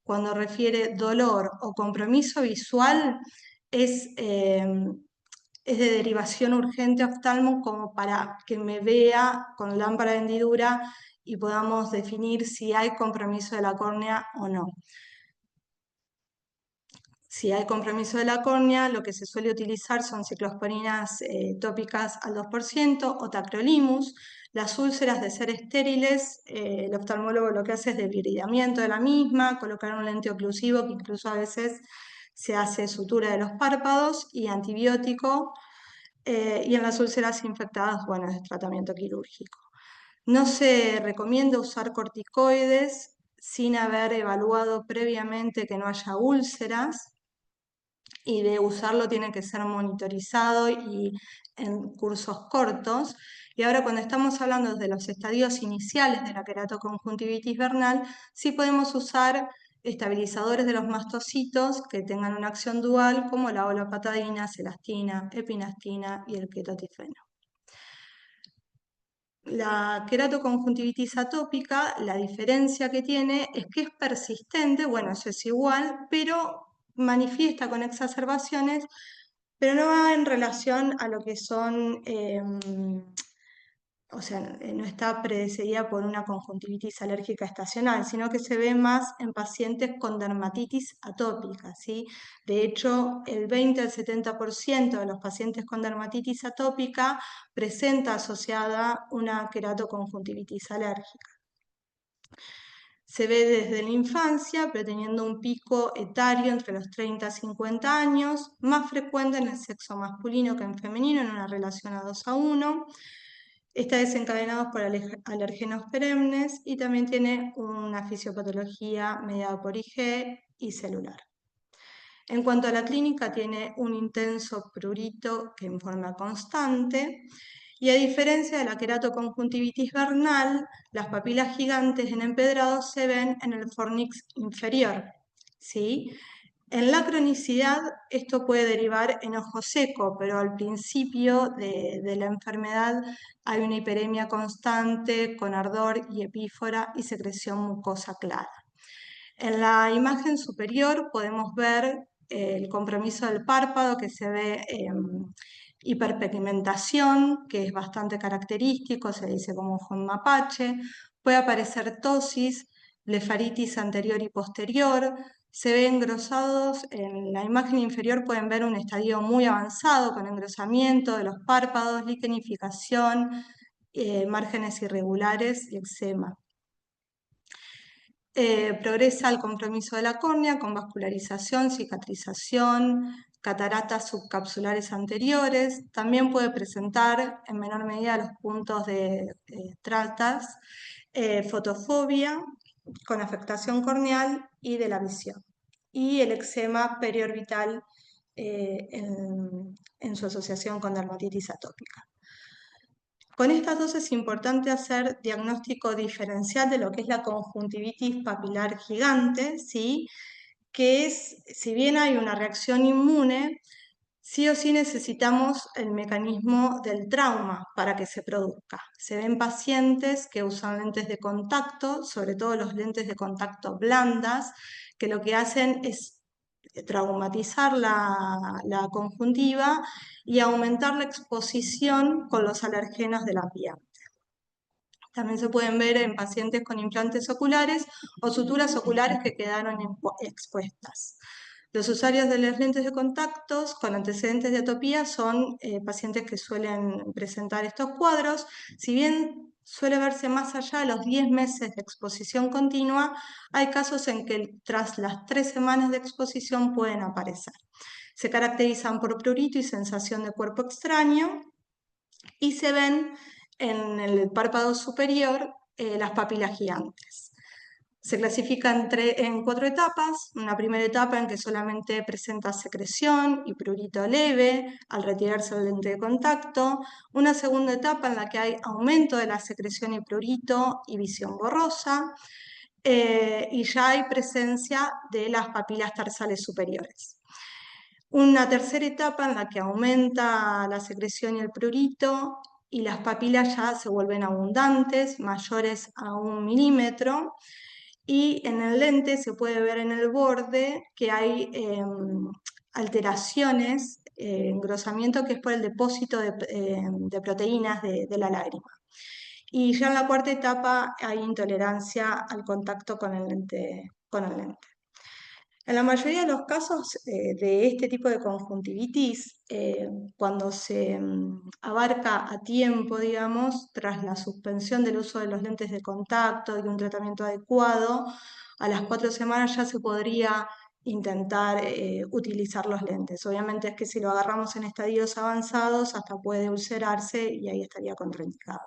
[SPEAKER 5] cuando refiere dolor o compromiso visual, es de derivación urgente a oftalmo, como para que me vea con lámpara de hendidura y podamos definir si hay compromiso de la córnea o no. Si hay compromiso de la córnea, lo que se suele utilizar son ciclosporinas tópicas al 2% o tacrolimus. Las úlceras, de ser estériles, el oftalmólogo lo que hace es debridamiento de la misma, colocar un lente oclusivo que incluso a veces se hace sutura de los párpados y antibiótico. Y en las úlceras infectadas, bueno, es tratamiento quirúrgico. No se recomienda usar corticoides sin haber evaluado previamente que no haya úlceras, y de usarlo tiene que ser monitorizado y en cursos cortos. Y ahora, cuando estamos hablando de los estadios iniciales de la queratoconjuntivitis vernal, sí podemos usar estabilizadores de los mastocitos que tengan una acción dual, como la olopatadina, celastina, epinastina y el ketotifeno. La queratoconjuntivitis atópica, la diferencia que tiene es que es persistente, bueno, eso es igual, pero manifiesta con exacerbaciones, pero no va en relación a lo que son, o sea, no está precedida por una conjuntivitis alérgica estacional, sino que se ve más en pacientes con dermatitis atópica, ¿sí? De hecho, el 20 al 70% de los pacientes con dermatitis atópica presenta asociada una queratoconjuntivitis alérgica. Se ve desde la infancia, pero teniendo un pico etario entre los 30 y 50 años, más frecuente en el sexo masculino que en femenino, en una relación a 2:1. Está desencadenado por alergenos perennes y también tiene una fisiopatología mediada por IG y celular. En cuanto a la clínica, tiene un intenso prurito que en forma constante, y a diferencia de la queratoconjuntivitis vernal, las papilas gigantes en empedrado se ven en el fornix inferior, ¿sí? En la cronicidad esto puede derivar en ojo seco, pero al principio de la enfermedad hay una hiperemia constante con ardor y epífora y secreción mucosa clara. En la imagen superior podemos ver el compromiso del párpado, que se ve hiperpigmentación, que es bastante característico, se dice como ojo en mapache. Puede aparecer tosis, blefaritis anterior y posterior. Se ve engrosados, en la imagen inferior pueden ver un estadio muy avanzado con engrosamiento de los párpados, liquenificación, márgenes irregulares y eczema. Progresa el compromiso de la córnea con vascularización, cicatrización, cataratas subcapsulares anteriores. También puede presentar en menor medida los puntos de tratas, fotofobia con afectación corneal y de la visión. Y el eczema periorbital en su asociación con dermatitis atópica. Con estas dos es importante hacer diagnóstico diferencial de lo que es la conjuntivitis papilar gigante, ¿sí? Que es, si bien hay una reacción inmune, sí o sí necesitamos el mecanismo del trauma para que se produzca. Se ven pacientes que usan lentes de contacto, sobre todo los lentes de contacto blandas, que lo que hacen es traumatizar la conjuntiva y aumentar la exposición con los alergenos del ambiente. También se pueden ver en pacientes con implantes oculares o suturas oculares que quedaron expuestas. Los usuarios de los lentes de contactos con antecedentes de atopía son pacientes que suelen presentar estos cuadros. Si bien suele verse más allá de los 10 meses de exposición continua, hay casos en que tras las 3 semanas de exposición pueden aparecer. Se caracterizan por prurito y sensación de cuerpo extraño y se ven en el párpado superior las papilas gigantes. Se clasifica en 4 etapas. Una primera etapa en que solamente presenta secreción y prurito leve al retirarse el lente de contacto. Una segunda etapa en la que hay aumento de la secreción y prurito y visión borrosa. Y ya hay presencia de las papilas tarsales superiores. Una tercera etapa en la que aumenta la secreción y el prurito y las papilas ya se vuelven abundantes, mayores a 1 milímetro. Y en el lente se puede ver en el borde que hay alteraciones, engrosamiento, que es por el depósito de proteínas de la lágrima. Y ya en la cuarta etapa hay intolerancia al contacto con el lente. En la mayoría de los casos de este tipo de conjuntivitis, cuando se abarca a tiempo, digamos, tras la suspensión del uso de los lentes de contacto y un tratamiento adecuado, a las 4 semanas ya se podría intentar utilizar los lentes. Obviamente es que si lo agarramos en estadios avanzados, hasta puede ulcerarse y ahí estaría contraindicado.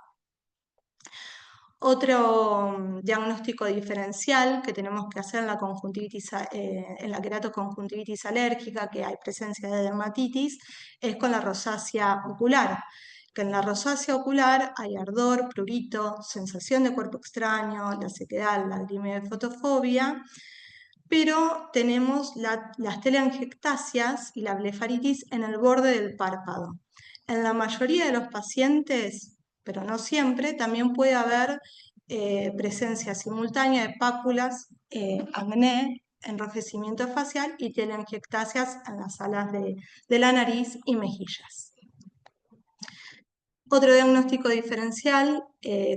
[SPEAKER 5] Otro diagnóstico diferencial que tenemos que hacer en la conjuntivitis, en la queratoconjuntivitis alérgica, que hay presencia de dermatitis, es con la rosácea ocular. Que en la rosácea ocular hay ardor, prurito, sensación de cuerpo extraño, la sequedad, lagrimea y fotofobia, pero tenemos las telangiectasias y la blefaritis en el borde del párpado. En la mayoría de los pacientes, pero no siempre, también puede haber presencia simultánea de pápulas, acné, enrojecimiento facial y telangiectasias en las alas de la nariz y mejillas. Otro diagnóstico diferencial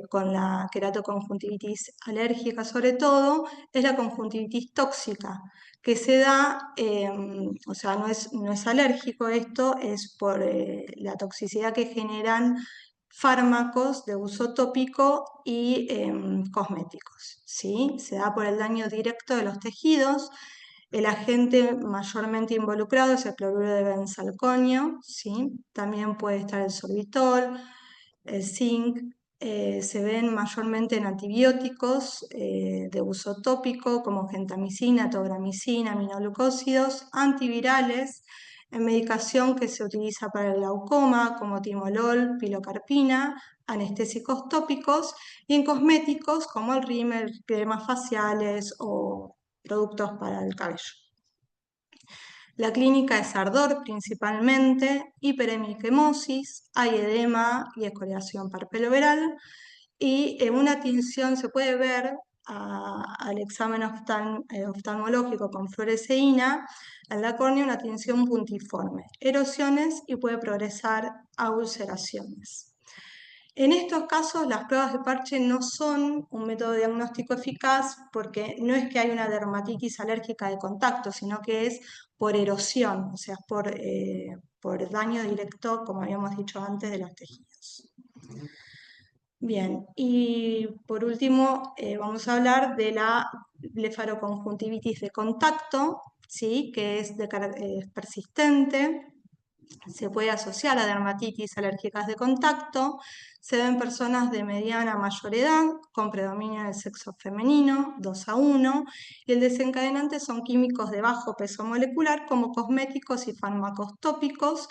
[SPEAKER 5] con la queratoconjuntivitis alérgica sobre todo es la conjuntivitis tóxica, que se da, o sea, no es alérgico esto, es por la toxicidad que generan fármacos de uso tópico y cosméticos, ¿sí? Se da por el daño directo de los tejidos. El agente mayormente involucrado es el cloruro de benzalconio, ¿sí? También puede estar el sorbitol, el zinc. Se ven mayormente en antibióticos de uso tópico como gentamicina, tobramicina, aminoglucósidos, antivirales, en medicación que se utiliza para el glaucoma como timolol, pilocarpina, anestésicos tópicos y en cosméticos como el rímel, cremas faciales o productos para el cabello. La clínica es ardor principalmente, hiperemiquemosis, hay edema y escoriación parpeloveral y en una tinción se puede ver al examen oftalmológico con fluoresceína en la córnea una tinción puntiforme, erosiones y puede progresar a ulceraciones. En estos casos, las pruebas de parche no son un método diagnóstico eficaz porque no es que hay una dermatitis alérgica de contacto, sino que es por erosión, o sea, por daño directo, como habíamos dicho antes, de los tejidos. Bien, y por último vamos a hablar de la blefaroconjuntivitis de contacto, ¿sí? Que es persistente. Se puede asociar a dermatitis alérgicas de contacto, se ven personas de mediana a mayor edad, con predominio del sexo femenino, 2:1, y el desencadenante son químicos de bajo peso molecular como cosméticos y fármacos tópicos,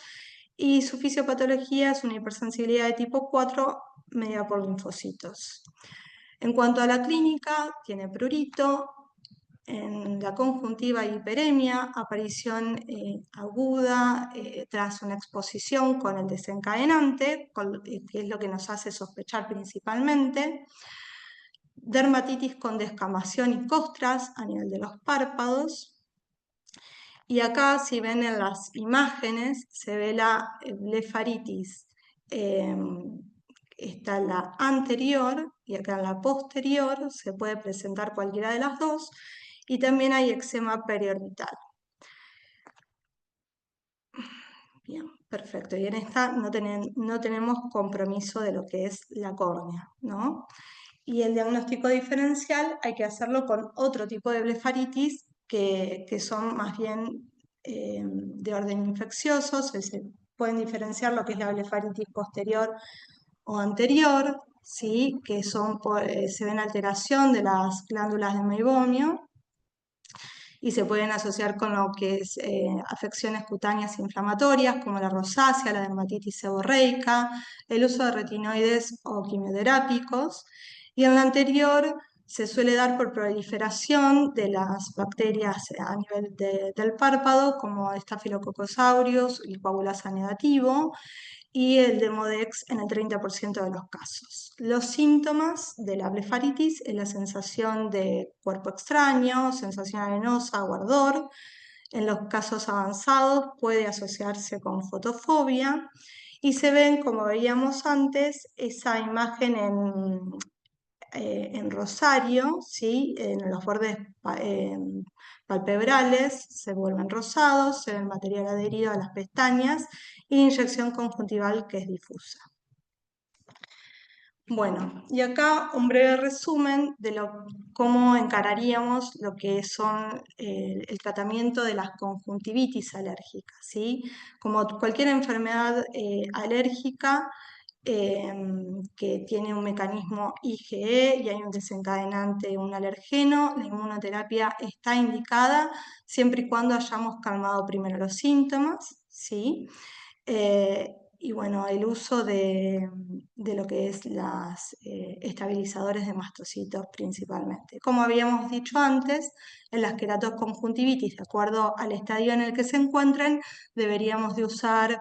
[SPEAKER 5] y su fisiopatología es una hipersensibilidad de tipo 4 medida por linfocitos. En cuanto a la clínica, tiene prurito, en la conjuntiva hiperemia, aparición aguda tras una exposición con el desencadenante, que es lo que nos hace sospechar principalmente. Dermatitis con descamación y costras a nivel de los párpados. Y acá, si ven en las imágenes, se ve la blefaritis. Está la anterior y acá en la posterior se puede presentar cualquiera de las dos. Y también hay eczema periorbital. Bien, perfecto. Y en esta no tenemos compromiso de lo que es la córnea, ¿no? Y el diagnóstico diferencial hay que hacerlo con otro tipo de blefaritis que son más bien de orden infeccioso. Se pueden diferenciar lo que es la blefaritis posterior o anterior, ¿sí? Que se ven alteración de las glándulas de meibomio y se pueden asociar con lo que es afecciones cutáneas inflamatorias como la rosácea, la dermatitis seborreica, el uso de retinoides o quimioterápicos. Y en la anterior se suele dar por proliferación de las bacterias a nivel del párpado, como Staphylococcus aureus y coagulasa negativo, y el Demodex en el 30% de los casos. Los síntomas de la blefaritis es la sensación de cuerpo extraño, sensación arenosa o ardor. En los casos avanzados puede asociarse con fotofobia y se ven, como veíamos antes, esa imagen en Rosario, ¿sí? En los bordes palpebrales se vuelven rosados, se ve el material adherido a las pestañas y la inyección conjuntival que es difusa. Bueno, y acá un breve resumen de cómo encararíamos lo que son el tratamiento de las conjuntivitis alérgicas, ¿sí? Como cualquier enfermedad alérgica que tiene un mecanismo IgE y hay un desencadenante, un alergeno, la inmunoterapia está indicada siempre y cuando hayamos calmado primero los síntomas, ¿sí? Y bueno, el uso de lo que es los estabilizadores de mastocitos principalmente. Como habíamos dicho antes, en las queratoconjuntivitis, de acuerdo al estadio en el que se encuentren, deberíamos de usar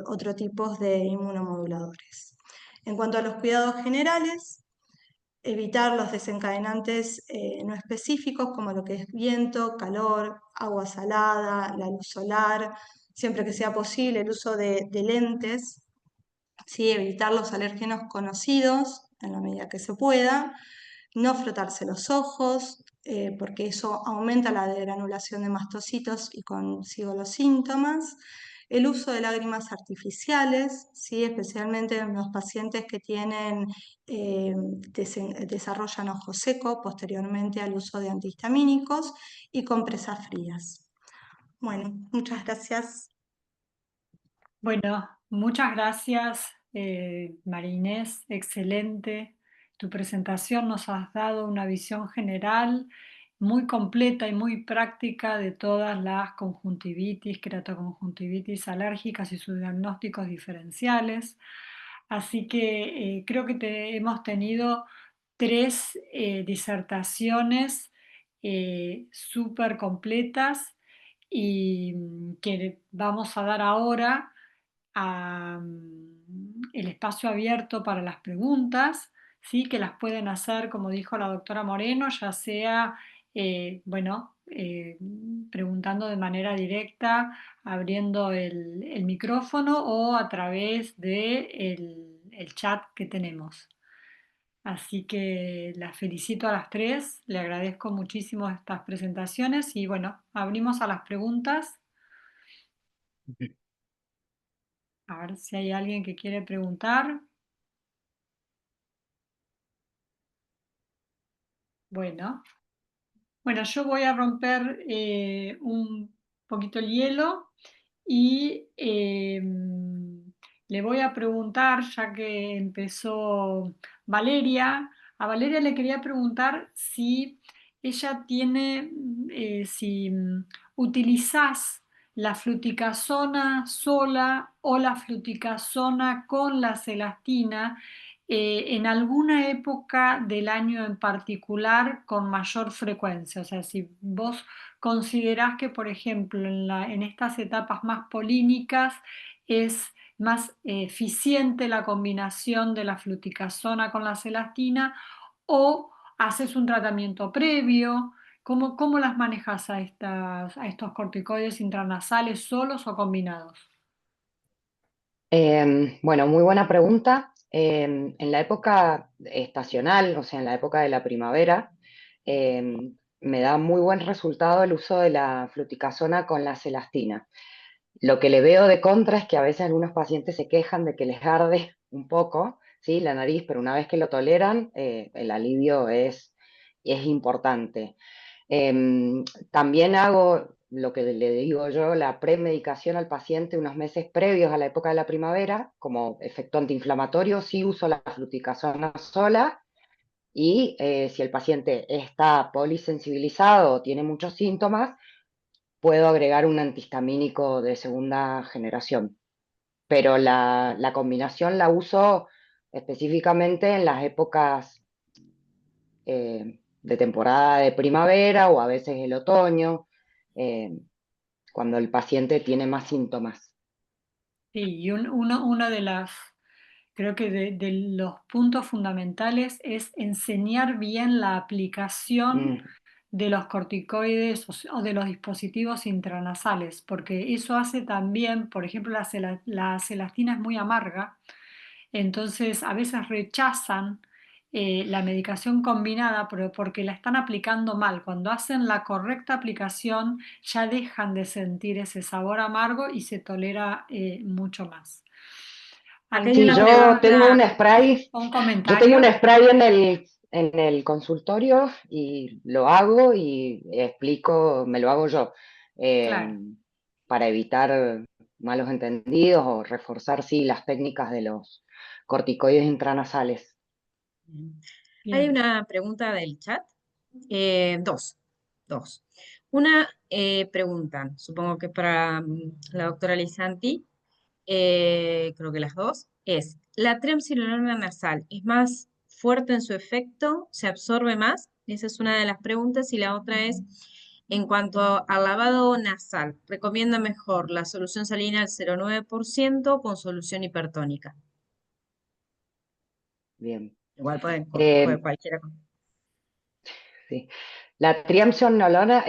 [SPEAKER 5] otro tipo de inmunomoduladores. En cuanto a los cuidados generales, evitar los desencadenantes no específicos como lo que es viento, calor, agua salada, la luz solar, siempre que sea posible el uso de lentes, ¿sí? Evitar los alérgenos conocidos en la medida que se pueda, no frotarse los ojos, porque eso aumenta la degranulación de mastocitos y consigo los síntomas. El uso de lágrimas artificiales, ¿sí? Especialmente en los pacientes que desarrollan ojo seco posteriormente al uso de antihistamínicos y compresas frías. Bueno, muchas gracias.
[SPEAKER 1] Bueno, muchas gracias, María Inés, excelente. Tu presentación nos has dado una visión general muy completa y muy práctica de todas las conjuntivitis, queratoconjuntivitis alérgicas y sus diagnósticos diferenciales. Así que creo que hemos tenido tres disertaciones súper completas y que vamos a dar ahora el espacio abierto para las preguntas, ¿sí? Que las pueden hacer, como dijo la doctora Moreno, ya sea, bueno, preguntando de manera directa, abriendo el micrófono o a través de el chat que tenemos. Así que las felicito a las tres, le agradezco muchísimo estas presentaciones y bueno, abrimos a las preguntas. A ver si hay alguien que quiere preguntar. Bueno, yo voy a romper un poquito el hielo y le voy a preguntar, ya que empezó Valeria, a Valeria le quería preguntar si ella tiene, si utilizás la fluticasona sola o la fluticasona con la celastina en alguna época del año en particular con mayor frecuencia. O sea, si vos considerás que, por ejemplo, en estas etapas más polínicas es más eficiente la combinación de la fluticasona con la celastina o haces un tratamiento previo. ¿Cómo las manejas a estos corticoides intranasales solos o combinados?
[SPEAKER 4] Bueno, muy buena pregunta. En la época estacional, o sea, en la época de la primavera, me da muy buen resultado el uso de la fluticasona con la celastina. Lo que le veo de contra es que a veces algunos pacientes se quejan de que les arde un poco, ¿sí? La nariz, pero una vez que lo toleran, el alivio es importante. También hago lo que le digo yo, la premedicación al paciente unos meses previos a la época de la primavera, como efecto antiinflamatorio, sí uso la fluticasona sola y si el paciente está polisensibilizado o tiene muchos síntomas, puedo agregar un antihistamínico de segunda generación. Pero la combinación la uso específicamente en las épocas de temporada de primavera o a veces el otoño, cuando el paciente tiene más síntomas.
[SPEAKER 1] Sí, y uno de las, creo que de los puntos fundamentales es enseñar bien la aplicación
[SPEAKER 4] Mm,
[SPEAKER 1] de los corticoides o de los dispositivos intranasales, porque eso hace también, por ejemplo, la celastina es muy amarga, entonces a veces rechazan la medicación combinada, pero porque la están aplicando mal. Cuando hacen la correcta aplicación, ya dejan de sentir ese sabor amargo y se tolera mucho más.
[SPEAKER 3] Acá hay
[SPEAKER 4] Sí,
[SPEAKER 3] una
[SPEAKER 1] ¿Alguna
[SPEAKER 4] yo tengo un
[SPEAKER 3] pregunta.
[SPEAKER 4] spray,
[SPEAKER 1] un
[SPEAKER 4] yo tengo un
[SPEAKER 1] comentario?
[SPEAKER 4] spray en el consultorio y lo hago y explico, me lo hago yo, eh,
[SPEAKER 1] Claro.
[SPEAKER 4] para evitar malos entendidos o reforzar, sí, las técnicas de los corticoides intranasales.
[SPEAKER 3] Hay
[SPEAKER 1] Bien.
[SPEAKER 3] una pregunta del chat. Dos, dos. Una pregunta, supongo que para la doctora Lisanti, creo que las dos, es, ¿la triamcinolona nasal es más fuerte en su efecto? ¿Se absorbe más? Esa es una de las preguntas. Y la otra es, en cuanto al lavado nasal, ¿recomienda mejor la solución salina al 0,9% con solución hipertónica?
[SPEAKER 4] Bien.
[SPEAKER 3] Igual pueden coger
[SPEAKER 4] Eh,
[SPEAKER 3] cualquiera.
[SPEAKER 4] sí. La triamcinolona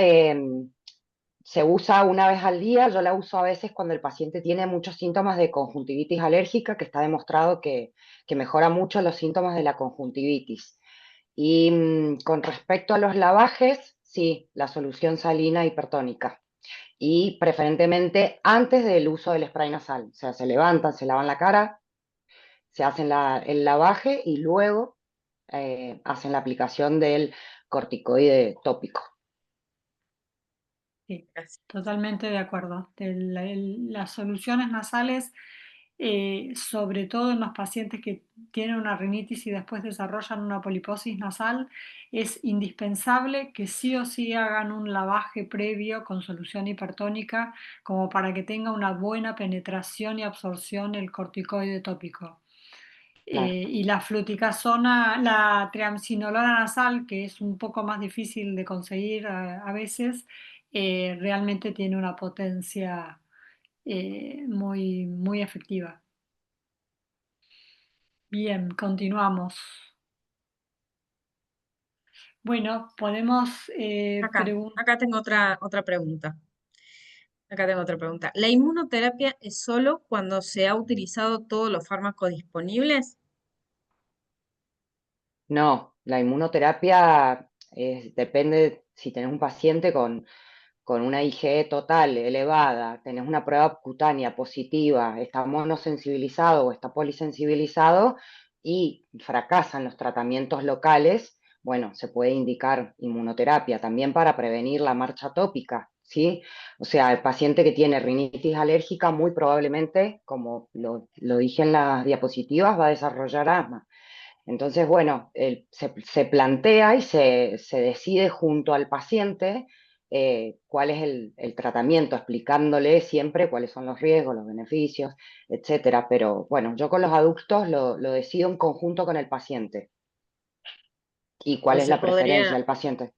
[SPEAKER 4] se usa una vez al día, yo la uso a veces cuando el paciente tiene muchos síntomas de conjuntivitis alérgica, que está demostrado que mejora mucho los síntomas de la conjuntivitis. Y con respecto a los lavajes, sí, la solución salina hipertónica. Y preferentemente antes del uso del spray nasal. O sea, se levantan, se lavan la cara, se hacen el lavaje y luego hacen la aplicación del corticoide tópico.
[SPEAKER 1] Sí, totalmente de acuerdo. Las soluciones nasales, sobre todo en los pacientes que tienen una rinitis y después desarrollan una poliposis nasal, es indispensable que sí o sí hagan un lavaje previo con solución hipertónica como para que tenga una buena penetración y absorción el corticoide tópico.
[SPEAKER 4] Claro.
[SPEAKER 1] Y la fluticasona, la triamcinolona nasal, que es un poco más difícil de conseguir a veces, realmente tiene una potencia muy, muy efectiva. Bien, continuamos. Bueno, podemos
[SPEAKER 3] Acá tengo otra pregunta. Acá tengo otra pregunta. ¿La inmunoterapia es solo cuando se ha utilizado todos los fármacos disponibles?
[SPEAKER 4] No, la inmunoterapia depende si tenés un paciente con una IgE total elevada, tenés una prueba cutánea positiva, está monosensibilizado o está polisensibilizado y fracasan los tratamientos locales, bueno, se puede indicar inmunoterapia también para prevenir la marcha tópica, ¿sí? O sea, el paciente que tiene rinitis alérgica muy probablemente, como lo dije en las diapositivas, va a desarrollar asma. Entonces, bueno, se plantea y se decide junto al paciente cuál es el tratamiento, explicándole siempre cuáles son los riesgos, los beneficios, etcétera. Pero bueno, yo con los adultos lo decido en conjunto con el paciente y cuál
[SPEAKER 3] O
[SPEAKER 4] es la preferencia del paciente.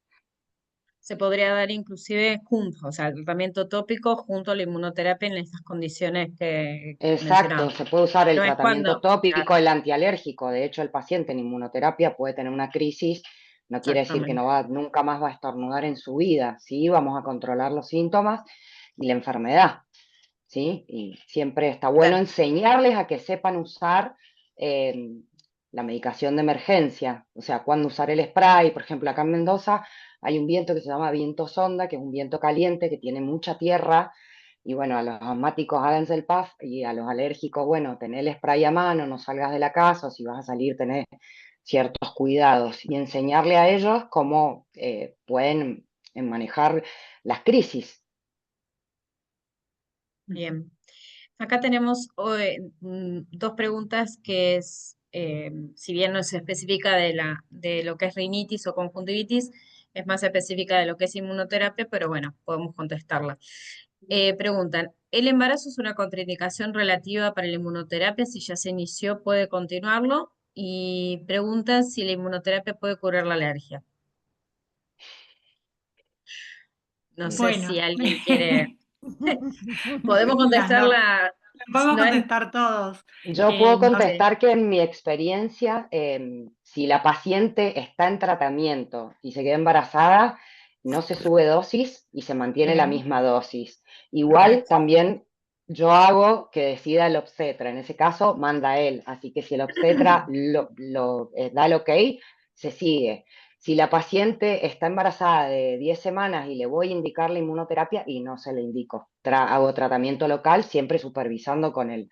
[SPEAKER 3] se podría dar inclusive junto, o sea, el tratamiento tópico junto a la inmunoterapia en estas condiciones que
[SPEAKER 4] Exacto,
[SPEAKER 3] mencionamos.
[SPEAKER 4] se puede usar el
[SPEAKER 3] No es
[SPEAKER 4] tratamiento
[SPEAKER 3] cuando, claro,
[SPEAKER 4] tópico, el antialérgico. De hecho, el paciente en inmunoterapia puede tener una crisis, no quiere decir que
[SPEAKER 3] exactamente.
[SPEAKER 4] nunca más va a estornudar en su vida. Sí, vamos a controlar los síntomas y la enfermedad. ¿Sí? Y siempre está bueno
[SPEAKER 3] Claro.
[SPEAKER 4] enseñarles a que sepan usar eh, la medicación de emergencia, o sea, cuándo usar el spray. Por ejemplo, acá en Mendoza hay un viento que se llama viento sonda, que es un viento caliente que tiene mucha tierra. Y bueno, a los asmáticos háganse el puff y a los alérgicos, bueno, tener el spray a mano, no salgas de la casa, o si vas a salir, tener ciertos cuidados y enseñarle a ellos cómo pueden manejar las crisis.
[SPEAKER 3] Bien. Acá tenemos dos preguntas que es, si bien no es específica de lo que es rinitis o conjuntivitis, es más específica de lo que es inmunoterapia, pero bueno, podemos contestarla. Preguntan, ¿el embarazo es una contraindicación relativa para la inmunoterapia? Si ya se inició, ¿puede continuarlo? Y preguntan si la inmunoterapia puede curar la alergia. No sé
[SPEAKER 1] Bueno,
[SPEAKER 3] si alguien quiere. Podemos
[SPEAKER 1] lo
[SPEAKER 3] contestarla.
[SPEAKER 1] podemos
[SPEAKER 3] No es.
[SPEAKER 1] contestar todos.
[SPEAKER 4] Yo puedo
[SPEAKER 1] No sé.
[SPEAKER 4] contestar que en mi experiencia, si la paciente está en tratamiento y se queda embarazada, no se sube dosis y se mantiene la
[SPEAKER 1] Bien,
[SPEAKER 4] misma dosis. Igual
[SPEAKER 1] perfecto.
[SPEAKER 4] también yo hago que decida el obstetra. En ese caso, manda él. Así que si el obstetra da el ok, se sigue. Si la paciente está embarazada de 10 semanas y le voy a indicar la inmunoterapia, y no se le indico. Hago tratamiento local, siempre supervisando con el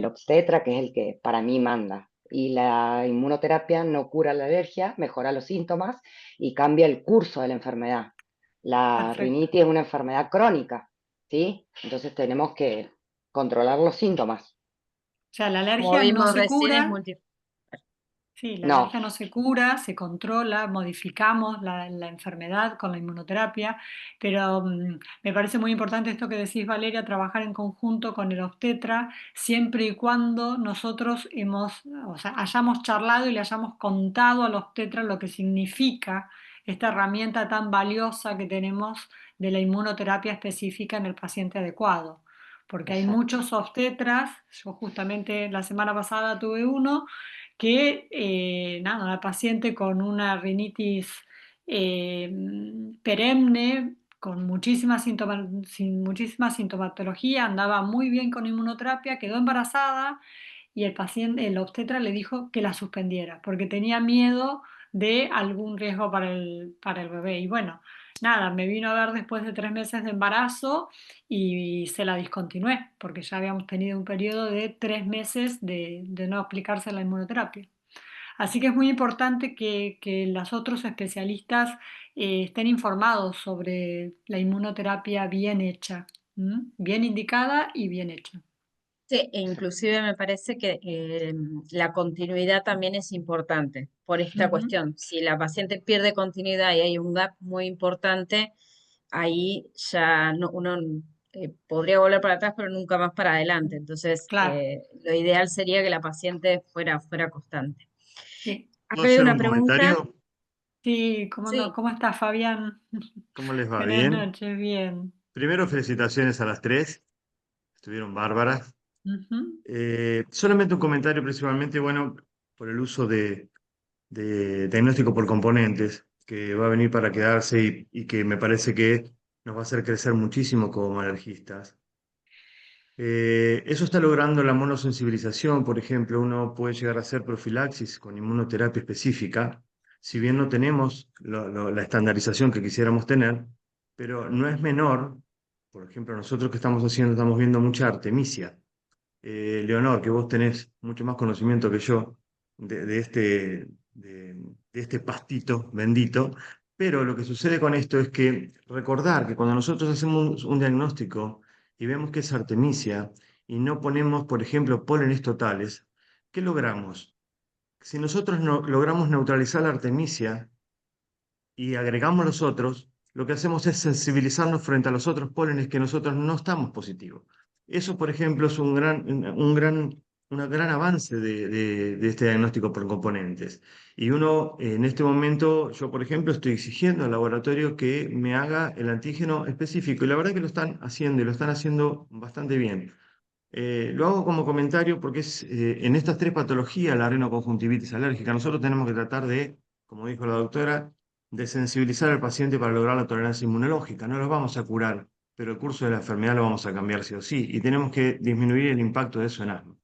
[SPEAKER 4] obstetra, que es el que para mí manda. Y la inmunoterapia no cura la alergia, mejora los síntomas y cambia el curso de la enfermedad. La
[SPEAKER 1] Perfecto.
[SPEAKER 4] rinitis es una enfermedad crónica, ¿sí? Entonces tenemos que controlar los síntomas.
[SPEAKER 1] O sea, la
[SPEAKER 3] Como
[SPEAKER 1] alergia no
[SPEAKER 3] vimos
[SPEAKER 1] se
[SPEAKER 3] recién, es
[SPEAKER 1] cura.
[SPEAKER 3] multi.
[SPEAKER 1] Sí, la
[SPEAKER 4] No,
[SPEAKER 1] alergia no se cura, se controla, modificamos la enfermedad con la inmunoterapia, pero me parece muy importante esto que decís, Valeria, trabajar en conjunto con el obstetra, siempre y cuando nosotros o sea, hayamos charlado y le hayamos contado al obstetra lo que significa esta herramienta tan valiosa que tenemos de la inmunoterapia específica en el paciente adecuado. Porque hay
[SPEAKER 4] exacto.
[SPEAKER 1] muchos obstetras, yo justamente la semana pasada tuve uno, que nada, una paciente con una rinitis eh, perenne, con sin muchísima sintomatología, andaba muy bien con inmunoterapia, quedó embarazada y el obstetra le dijo que la suspendiera porque tenía miedo de algún riesgo para el bebé. Y bueno, nada, me vino a ver después de 3 meses de embarazo y se la discontinué porque ya habíamos tenido un periodo de 3 meses de no aplicarse la inmunoterapia. Así que es muy importante que los otros especialistas estén informados sobre la inmunoterapia bien hecha, bien indicada y bien hecha.
[SPEAKER 3] Sí, e inclusive me parece que la continuidad también es importante por esta
[SPEAKER 1] Ujú.
[SPEAKER 3] cuestión. Si la paciente pierde continuidad y hay un gap muy importante, ahí ya uno podría volver para atrás, pero nunca más para adelante. Entonces,
[SPEAKER 1] Claro,
[SPEAKER 3] lo ideal sería que la paciente fuera constante.
[SPEAKER 1] sí.
[SPEAKER 3] Acá
[SPEAKER 6] ¿Puedo
[SPEAKER 3] hay
[SPEAKER 6] hacer
[SPEAKER 3] una
[SPEAKER 6] un
[SPEAKER 3] pregunta.
[SPEAKER 6] comentario?
[SPEAKER 1] Sí, ¿cómo no?
[SPEAKER 3] Sí,
[SPEAKER 1] ¿Cómo estás, Fabián?
[SPEAKER 6] ¿Cómo les va?
[SPEAKER 1] Buenas
[SPEAKER 6] ¿Bien?
[SPEAKER 1] noches, bien.
[SPEAKER 6] Primero, felicitaciones a las tres. Estuvieron bárbaras.
[SPEAKER 1] Ujú.
[SPEAKER 6] Solamente un comentario principalmente, bueno, por el uso de diagnóstico por componentes, que va a venir para quedarse y que me parece que nos va a hacer crecer muchísimo como alergistas. Eso está logrando la monosensibilización, por ejemplo, uno puede llegar a hacer profilaxis con inmunoterapia específica, si bien no tenemos la estandarización que quisiéramos tener, pero no es menor. Por ejemplo, nosotros que estamos haciendo, estamos viendo mucha artemisia. Leonor, que vos tenés mucho más conocimiento que yo de este pastito bendito, pero lo que sucede con esto es que recordar que cuando nosotros hacemos un diagnóstico y vemos que es artemisia y no ponemos, por ejemplo, pólenes totales, ¿qué logramos? Si nosotros no, logramos neutralizar la artemisia y agregamos los otros, lo que hacemos es sensibilizarnos frente a los otros pólenes que nosotros no estamos positivos. Eso, por ejemplo, es un gran avance de este diagnóstico por componentes. Y uno, en este momento, yo, por ejemplo, estoy exigiendo al laboratorio que me haga el antígeno específico. Y la verdad que lo están haciendo y lo están haciendo bastante bien. Lo hago como comentario porque en estas tres patologías, la rinoconjuntivitis alérgica, nosotros tenemos que tratar de, como dijo la doctora, de sensibilizar al paciente para lograr la tolerancia inmunológica. No los vamos a curar, pero el curso de la enfermedad lo vamos a cambiar sí o sí, y tenemos que disminuir el impacto de eso en asma.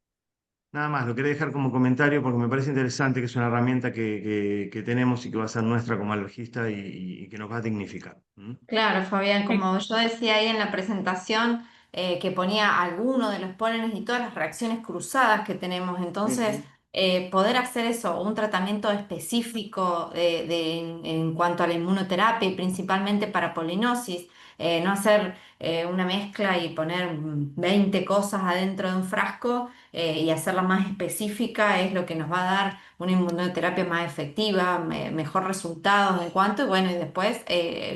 [SPEAKER 6] Nada más, lo quería dejar como comentario porque me parece interesante que es una herramienta que tenemos y que va a ser nuestra como alergista y que nos va a dignificar. ¿Mm?
[SPEAKER 2] Claro, Fabián,
[SPEAKER 1] Eh,
[SPEAKER 2] como yo decía ahí en la presentación, que ponía alguno de los pólenes y todas las reacciones cruzadas que tenemos, entonces
[SPEAKER 4] Ujú.
[SPEAKER 2] poder hacer eso, un tratamiento específico en cuanto a la inmunoterapia y principalmente para polinosis, no hacer una mezcla y poner 20 cosas adentro de un frasco y hacerla más específica es lo que nos va a dar una inmunoterapia más efectiva, mejor resultados en cuanto, y bueno, y después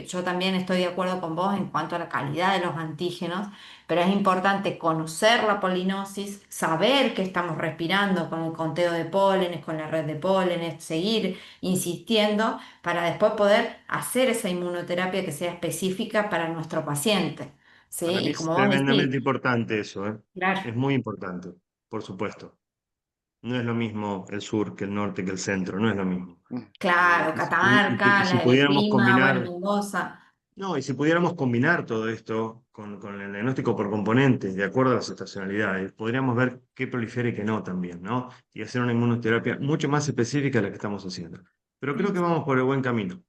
[SPEAKER 2] yo también estoy de acuerdo con vos en cuanto a la calidad de los antígenos, pero es importante conocer la polinosis, saber que estamos respirando con el conteo de pólenes, con la red de pólenes, seguir insistiendo para después poder hacer esa inmunoterapia que sea específica para nuestro paciente. ¿Sí?
[SPEAKER 6] Para mí
[SPEAKER 2] Y
[SPEAKER 6] es
[SPEAKER 2] como vos
[SPEAKER 6] tremendamente
[SPEAKER 2] decís,
[SPEAKER 6] importante eso, ¿eh?
[SPEAKER 2] claro.
[SPEAKER 6] Es muy importante, por supuesto. No es lo mismo el sur que el norte que el centro, no es lo mismo.
[SPEAKER 2] Claro,
[SPEAKER 6] Y
[SPEAKER 2] Catamarca,
[SPEAKER 6] si
[SPEAKER 2] el
[SPEAKER 6] pudiéramos
[SPEAKER 2] clima, bueno,
[SPEAKER 6] combinar,
[SPEAKER 2] Mendoza.
[SPEAKER 6] No, y si pudiéramos combinar todo esto con el diagnóstico por componentes, de acuerdo a las estacionalidades, podríamos ver qué prolifera y qué no también, ¿no? Y hacer una inmunoterapia mucho más específica a la que estamos haciendo. Pero creo que vamos por el buen camino.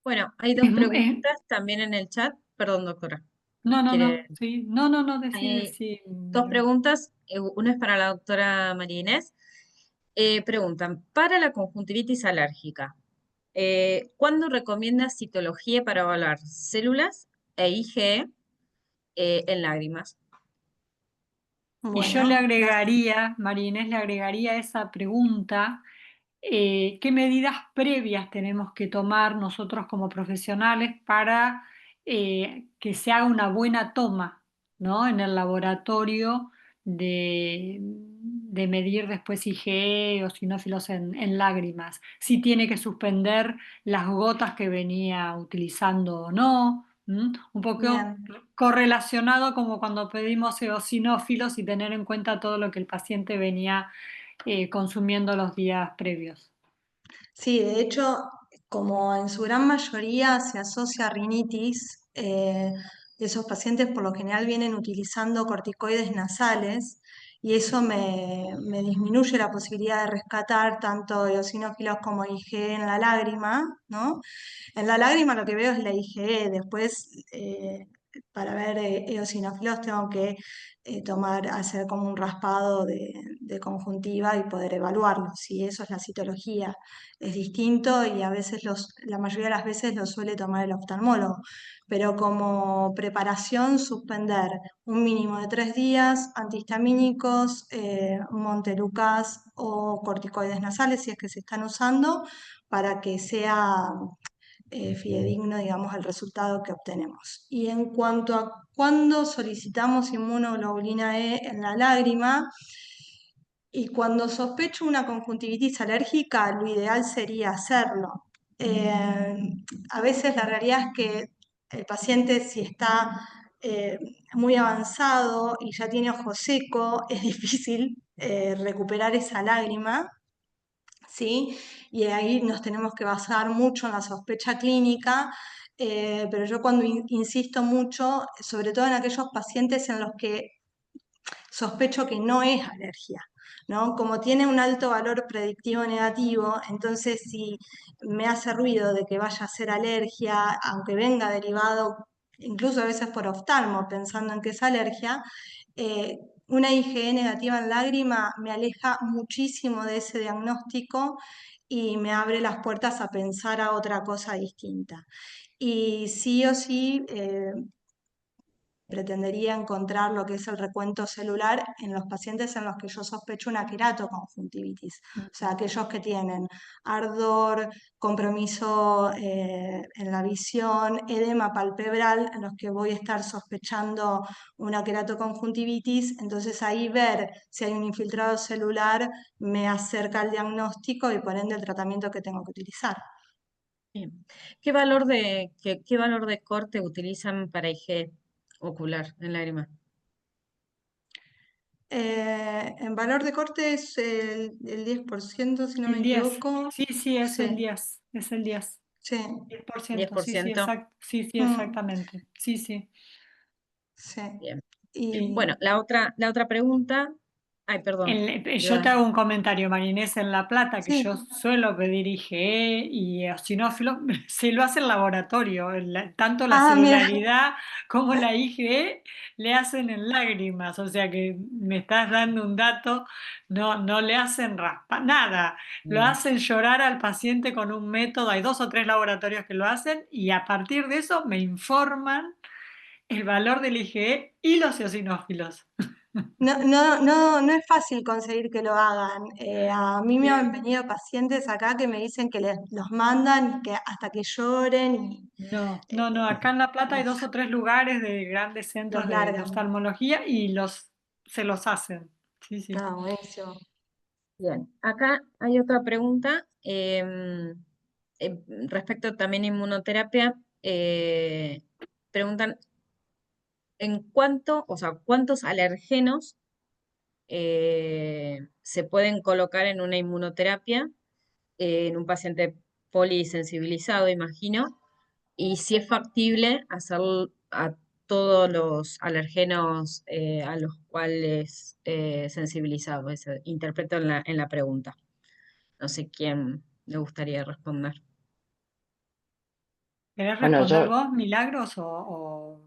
[SPEAKER 3] Bueno, hay dos
[SPEAKER 1] Es mu- es-
[SPEAKER 3] preguntas también en el chat. Perdón, doctora.
[SPEAKER 1] no, no,
[SPEAKER 3] ¿Quiere?
[SPEAKER 1] no, sí, no, no, no,
[SPEAKER 3] Hay
[SPEAKER 1] sí,
[SPEAKER 3] dos preguntas. Una es para la doctora María Inés. Preguntan, para la conjuntivitis alérgica, ¿cuándo recomienda citología para evaluar células e IgE en lágrimas?
[SPEAKER 1] Y yo le
[SPEAKER 5] Bueno, gracias.
[SPEAKER 1] agregaría, María Inés, le agregaría esa pregunta, ¿qué medidas previas tenemos que tomar nosotros como profesionales para que se haga una buena toma, ¿no? En el laboratorio de medir después IgE o sinófilos en lágrimas? Si tiene que suspender las gotas que venía utilizando o no. Un poco
[SPEAKER 5] Bien.
[SPEAKER 1] correlacionado como cuando pedimos eosinófilos y tener en cuenta todo lo que el paciente venía consumiendo los días previos.
[SPEAKER 5] Sí, de hecho, como en su gran mayoría se asocia a rinitis, esos pacientes por lo general vienen utilizando corticoides nasales y eso me disminuye la posibilidad de rescatar tanto eosinófilos como IgE en la lágrima, ¿no? En la lágrima lo que veo es la IgE, después para ver eosinófilos tengo que hacer como un raspado de conjuntiva y poder evaluarlo. Si eso es la citología, es distinto y a veces la mayoría de las veces lo suele tomar el oftalmólogo. Pero como preparación, suspender un mínimo de 3 días, antihistamínicos, montelukast o corticoides nasales si es que se están usando para que sea fidedigno, digamos, el resultado que obtenemos. Y en cuanto a cuándo solicitamos inmunoglobulina E en la lágrima, y cuando sospecho una conjuntivitis alérgica, lo ideal sería hacerlo. Eh, a veces la realidad es que el paciente, si está eh, muy avanzado y ya tiene ojo seco, es difícil recuperar esa lágrima. ¿Sí? Y ahí nos tenemos que basar mucho en la sospecha clínica, pero yo cuando insisto mucho, sobre todo en aquellos pacientes en los que sospecho que no es alergia, ¿no? Como tiene un alto valor predictivo negativo, entonces si me hace ruido de que vaya a ser alergia, aunque venga derivado incluso a veces por oftalmo, pensando en que es alergia, una IgE negativa en lágrima me aleja muchísimo de ese diagnóstico y me abre las puertas a pensar a otra cosa distinta. Y sí o sí, pretendería encontrar lo que es el recuento celular en los pacientes en los que yo sospecho una queratoconjuntivitis, o sea, aquellos que tienen ardor, compromiso en la visión, edema palpebral, en los que voy a estar sospechando una queratoconjuntivitis, entonces ahí ver si hay un infiltrado celular me acerca al diagnóstico y por ende el tratamiento que tengo que utilizar.
[SPEAKER 3] Bien. ¿Qué valor de corte utilizan para IgE ocular en lágrima?
[SPEAKER 5] En valor de corte es el 10%, si no me
[SPEAKER 1] El 10,
[SPEAKER 5] equivoco.
[SPEAKER 1] sí, sí, es el
[SPEAKER 5] Sí,
[SPEAKER 1] 10, es el 10,
[SPEAKER 5] sí.
[SPEAKER 1] 10%, sí, sí,
[SPEAKER 3] 10%.
[SPEAKER 1] sí, sí,
[SPEAKER 5] Mm,
[SPEAKER 1] exactamente, sí, sí.
[SPEAKER 5] sí.
[SPEAKER 3] Bien.
[SPEAKER 5] Y
[SPEAKER 3] Bueno, la otra pregunta. Ay, perdón.
[SPEAKER 1] Yo te hago un comentario, Marinés, en La Plata, que yo
[SPEAKER 5] sí.
[SPEAKER 1] suelo pedir IgE y eosinófilos, se lo hace el laboratorio, tanto la
[SPEAKER 5] Ah, mira.
[SPEAKER 1] celularidad como la IgE le hacen en lágrimas, o sea que me estás dando un dato, no, no le hacen nada, lo
[SPEAKER 3] Mm.
[SPEAKER 1] hacen llorar al paciente con un método, hay 2 o 3 laboratorios que lo hacen y a partir de eso me informan el valor del IgE y los eosinófilos.
[SPEAKER 5] No, no, no, no es fácil conseguir que lo hagan. A mí me han
[SPEAKER 1] Bien.
[SPEAKER 5] venido pacientes acá que me dicen que los mandan que hasta que lloren y
[SPEAKER 1] No,
[SPEAKER 5] eh,
[SPEAKER 1] no, no. Acá en La Plata hay
[SPEAKER 5] uf,
[SPEAKER 1] 2 o 3 lugares de grandes
[SPEAKER 5] los
[SPEAKER 1] centros de
[SPEAKER 5] largan.
[SPEAKER 1] oftalmología y se los hacen. Sí, sí.
[SPEAKER 5] Está buenísimo.
[SPEAKER 3] Bien. Acá hay otra pregunta respecto también a inmunoterapia. Preguntan en cuánto, o sea, cuántos alergenos se pueden colocar en una inmunoterapia en un paciente polisensibilizado, imagino. y si es factible hacer a todos los alergenos a los cuales sensibilizado. Eso interpreto en la pregunta. No sé quién le gustaría responder.
[SPEAKER 1] ¿Querés
[SPEAKER 4] Bueno,
[SPEAKER 1] responder
[SPEAKER 4] yo,
[SPEAKER 1] vos, Milagros, o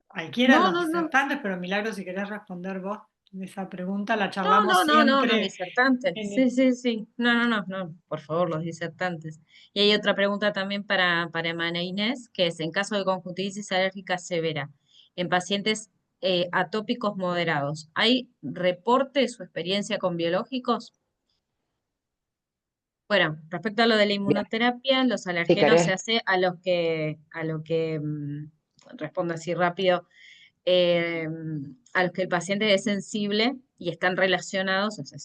[SPEAKER 1] cualquiera de
[SPEAKER 3] No,
[SPEAKER 1] los
[SPEAKER 3] no, no.
[SPEAKER 1] disertantes? Pero Milagros, si querés responder vos esa pregunta, la
[SPEAKER 3] No,
[SPEAKER 1] charlamos
[SPEAKER 3] no, no, no, los
[SPEAKER 1] siempre
[SPEAKER 3] disertantes.
[SPEAKER 1] en
[SPEAKER 3] Sí, sí, sí. No, no, no, no, por favor, los disertantes. Y hay otra pregunta también para Emana Inés, que es, en caso de conjuntivitis alérgica severa, en pacientes atópicos moderados, ¿hay reporte de su experiencia con biológicos? Bueno, respecto a lo de la
[SPEAKER 4] bien,
[SPEAKER 3] inmunoterapia, los
[SPEAKER 4] si
[SPEAKER 3] alergenos se
[SPEAKER 4] querés,
[SPEAKER 3] hace a lo que respondo así rápido, eh, a los que el paciente es sensible y están relacionados, o sea,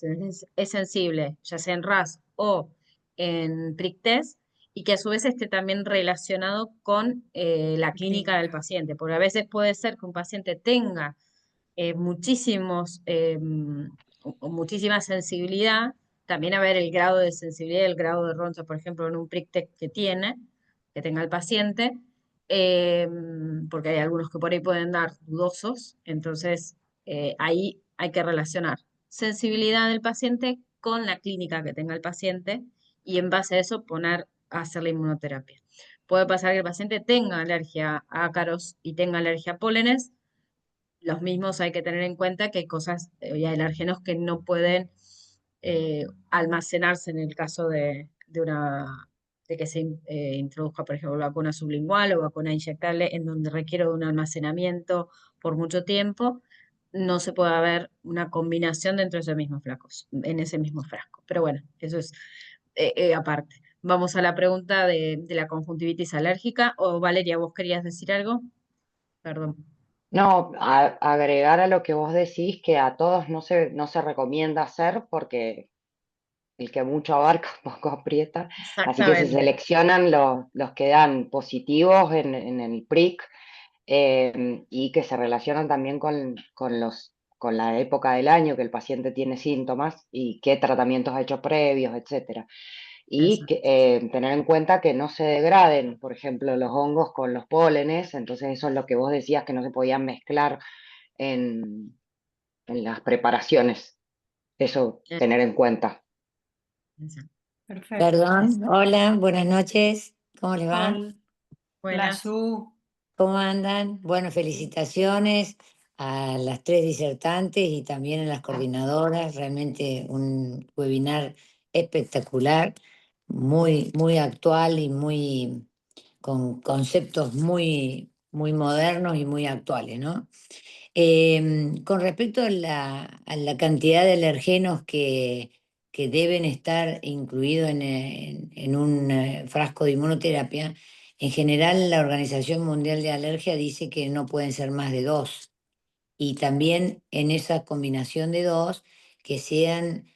[SPEAKER 3] es sensible, ya sea en RAS o en prick test, y que a su vez esté también relacionado con la clínica del
[SPEAKER 1] clínica.
[SPEAKER 3] paciente, porque a veces puede ser que un paciente tenga muchísimos, o muchísima sensibilidad, también a ver el grado de sensibilidad y el grado de roncha, por ejemplo, en un prick test que tenga el paciente, eh, porque hay algunos que por ahí pueden dar dudosos, entonces ahí hay que relacionar sensibilidad del paciente con la clínica que tenga el paciente y en base a eso poner a hacer la inmunoterapia. Puede pasar que el paciente tenga alergia a ácaros y tenga alergia a pólenes, los mismos hay que tener en cuenta que hay cosas y alérgenos que no pueden almacenarse en el caso de que se introduzca, por ejemplo, vacuna sublingual o vacuna inyectable, en donde requiere de un almacenamiento por mucho tiempo. No se puede haber una combinación dentro de esos mismos flacos, en ese mismo frasco. Pero bueno, eso es aparte. Vamos a la pregunta de la conjuntivitis alérgica. O Valeria, ¿vos querías decir algo? Perdón.
[SPEAKER 4] no, agregar a lo que vos decís que a todos no se recomienda hacer porque el que mucho abarca poco aprieta, así que se
[SPEAKER 3] Exactamente.
[SPEAKER 4] seleccionan los que dan positivos en el PRIC, y que se relacionan también con la época del año que el paciente tiene síntomas y qué tratamientos ha hecho previos, etcétera. Y
[SPEAKER 3] Exacto.
[SPEAKER 4] tener en cuenta que no se degraden, por ejemplo, los hongos con los pólenes, entonces eso es lo que vos decías que no se podían mezclar en las preparaciones, eso tener en cuenta.
[SPEAKER 3] Exacto.
[SPEAKER 1] Perfecto.
[SPEAKER 7] Perdón, hola, buenas noches, ¿cómo les va?
[SPEAKER 1] Hola,
[SPEAKER 3] Buenas.
[SPEAKER 1] Su.
[SPEAKER 7] ¿Cómo andan? Bueno, felicitaciones a las tres disertantes y también a las coordinadoras, realmente un webinar espectacular, muy actual y muy con conceptos muy modernos y muy actuales, ¿no? Con respecto a la cantidad de alergenos que deben estar incluidos en un frasco de inmunoterapia, en general la Organización Mundial de Alergia dice que no pueden ser más de dos y también en esa combinación de dos que sean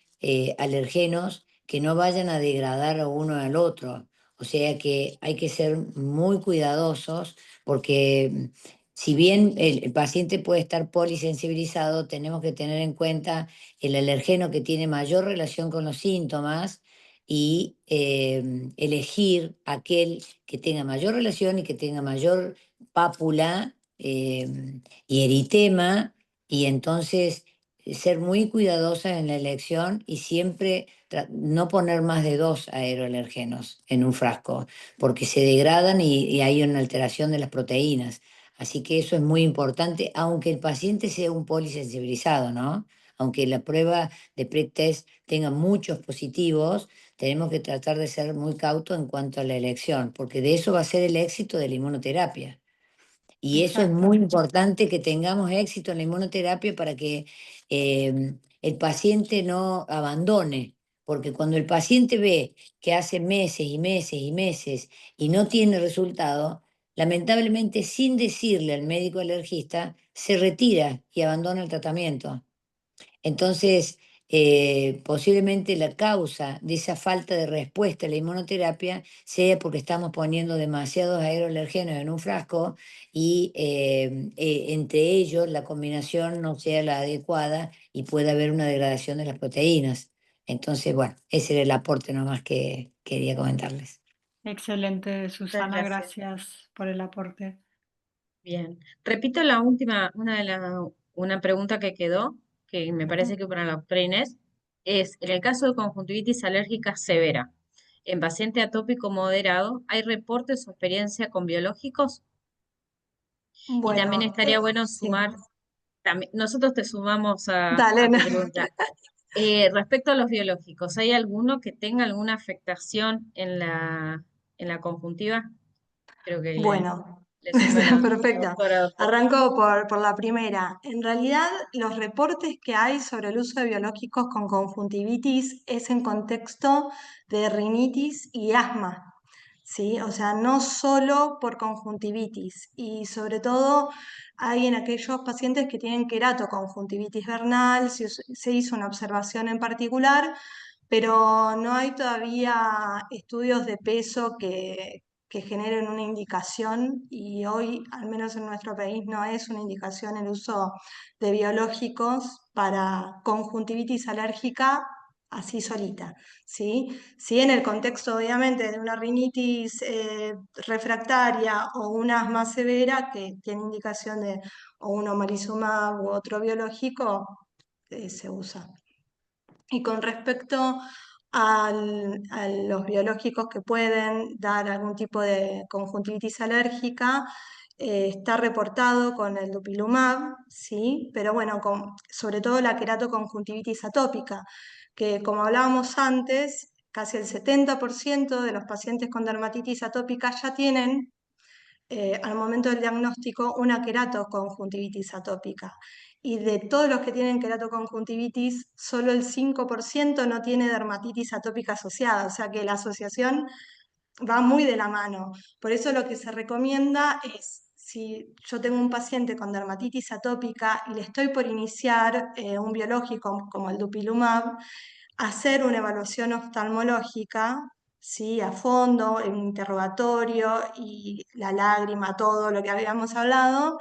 [SPEAKER 7] alergenos que no vayan a degradar a uno al otro. O sea que hay que ser muy cuidadosos porque si bien el paciente puede estar polisensibilizado, tenemos que tener en cuenta el alergeno que tiene mayor relación con los síntomas y elegir aquel que tenga mayor relación y que tenga mayor pápula y eritema, y entonces ser muy cuidadosa en la elección y siempre no poner más de dos aeroalergenos en un frasco, porque se degradan y hay una alteración de las proteínas. Así que eso es muy importante, aunque el paciente sea un polisensibilizado, ¿no? Aunque la prueba de pre-test tenga muchos positivos, tenemos que tratar de ser muy cautos en cuanto a la elección, porque de eso va a ser el éxito de la inmunoterapia. Y eso es muy
[SPEAKER 1] Exactamente.
[SPEAKER 7] importante que tengamos éxito en la inmunoterapia para que el paciente no abandone, porque cuando el paciente ve que hace meses y meses y meses y no tiene resultado, lamentablemente sin decirle al médico alergista, se retira y abandona el tratamiento. Entonces, posiblemente la causa de esa falta de respuesta a la inmunoterapia sea porque estamos poniendo demasiados aeroalergenos en un frasco y entre ellos la combinación no sea la adecuada y puede haber una degradación de las proteínas. Entonces, bueno, ese era el aporte nomás que quería comentarles.
[SPEAKER 1] Excelente, Susana,
[SPEAKER 3] gracias.
[SPEAKER 1] gracias por el aporte.
[SPEAKER 3] Bien. Repito una pregunta que quedó, que me parece que para la doctora Inés, es, en el caso de conjuntivitis alérgica severa, en paciente atópico moderado, ¿hay reportes o experiencia con biológicos? Y también
[SPEAKER 5] Bueno,
[SPEAKER 3] estaría bueno
[SPEAKER 5] sí.
[SPEAKER 3] sumar, nosotros te sumamos
[SPEAKER 5] Dale,
[SPEAKER 3] a
[SPEAKER 5] no.
[SPEAKER 3] tu pregunta. Respecto a los biológicos, ¿hay alguno que tenga alguna afectación en la conjuntiva? Creo que
[SPEAKER 5] Bueno,
[SPEAKER 3] le suma la
[SPEAKER 5] perfecto.
[SPEAKER 3] doctora.
[SPEAKER 5] Arranco por la primera. En realidad, los reportes que hay sobre el uso de biológicos con conjuntivitis es en contexto de rinitis y asma, ¿sí? O sea, no solo por conjuntivitis. Y sobre todo hay en aquellos pacientes que tienen queratoconjuntivitis vernal, se hizo una observación en particular, pero no hay todavía estudios de peso que generen una indicación y hoy, al menos en nuestro país, no es una indicación el uso de biológicos para conjuntivitis alérgica así solita, ¿sí? Sí, en el contexto obviamente de una rinitis refractaria o una asma severa que tiene indicación de o un omalizumab u otro biológico, se usa. Y con respecto a los biológicos que pueden dar algún tipo de conjuntivitis alérgica, está reportado con el dupilumab, ¿sí? Pero bueno, sobre todo la queratoconjuntivitis atópica, que como hablábamos antes, casi el 70% de los pacientes con dermatitis atópica ya tienen al momento del diagnóstico una queratoconjuntivitis atópica. Y de todos los que tienen queratoconjuntivitis, solo el 5% no tiene dermatitis atópica asociada, o sea que la asociación va muy de la mano. Por eso lo que se recomienda es, si yo tengo un paciente con dermatitis atópica y le estoy por iniciar un biológico como el dupilumab, hacer una evaluación oftalmológica, ¿sí? A fondo, el interrogatorio y la lágrima, todo lo que habíamos hablado,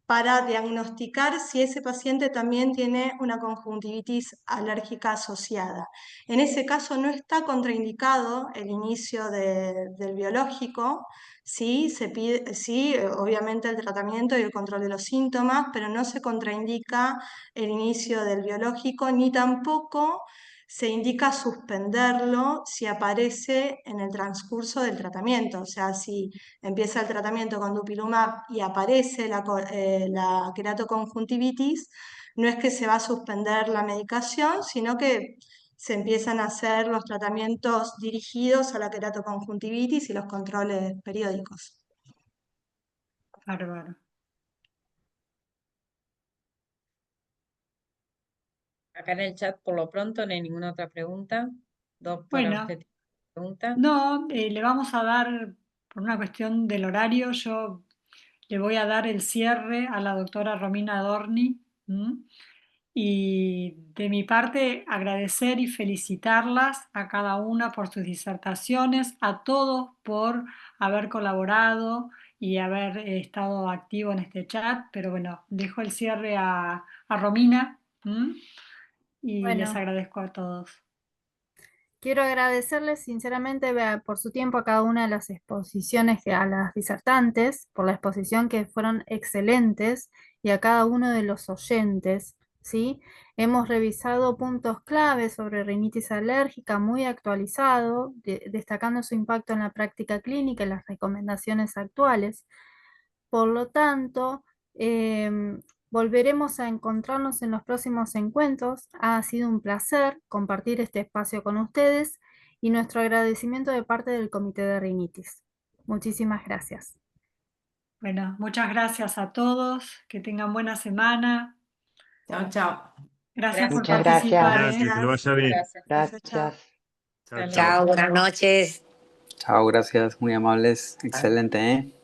[SPEAKER 5] para diagnosticar si ese paciente también tiene una conjuntivitis alérgica asociada. En ese caso no está contraindicado el inicio del biológico, sí, se pide, sí, obviamente el tratamiento y el control de los síntomas, pero no se contraindica el inicio del biológico ni tampoco se indica suspenderlo si aparece en el transcurso del tratamiento. O sea, si empieza el tratamiento con dupilumab y aparece la queratoconjuntivitis, no es que se va a suspender la medicación, sino que se empiezan a hacer los tratamientos dirigidos a la queratoconjuntivitis y los controles periódicos.
[SPEAKER 1] Bárbaro.
[SPEAKER 3] Acá en el chat, por lo pronto, no hay ninguna otra pregunta. Doctora,
[SPEAKER 1] Bueno,
[SPEAKER 3] ¿usted tiene pregunta?
[SPEAKER 1] no, le vamos a dar, por una cuestión del horario, yo le voy a dar el cierre a la doctora Romina Dorni. Y de mi parte, agradecer y felicitarlas a cada una por sus disertaciones, a todos por haber colaborado y haber estado activo en este chat. Pero bueno, dejo el cierre a Romina, y les
[SPEAKER 8] Bueno,
[SPEAKER 1] agradezco a todos.
[SPEAKER 8] quiero agradecerles sinceramente por su tiempo a cada una de las exposiciones, a las disertantes, por la exposición que fueron excelentes, y a cada uno de los oyentes, ¿sí? Hemos revisado puntos clave sobre rinitis alérgica muy actualizado, destacando su impacto en la práctica clínica y las recomendaciones actuales. Por lo tanto, volveremos a encontrarnos en los próximos encuentros. Ha sido un placer compartir este espacio con ustedes y nuestro agradecimiento de parte del Comité de Rinitis. Muchísimas gracias.
[SPEAKER 1] Bueno, muchas gracias a todos, que tengan buena semana.
[SPEAKER 2] Chao, chao.
[SPEAKER 1] Gracias por
[SPEAKER 4] Muchas gracias.
[SPEAKER 1] participar,
[SPEAKER 6] Gracias, que lo vaya bien.
[SPEAKER 3] Gracias.
[SPEAKER 5] Gracias, chao.
[SPEAKER 4] Gracias.
[SPEAKER 6] Chao, chao.
[SPEAKER 7] Chao, buenas noches.
[SPEAKER 9] Chao, gracias, muy amables, excelente, ¿eh?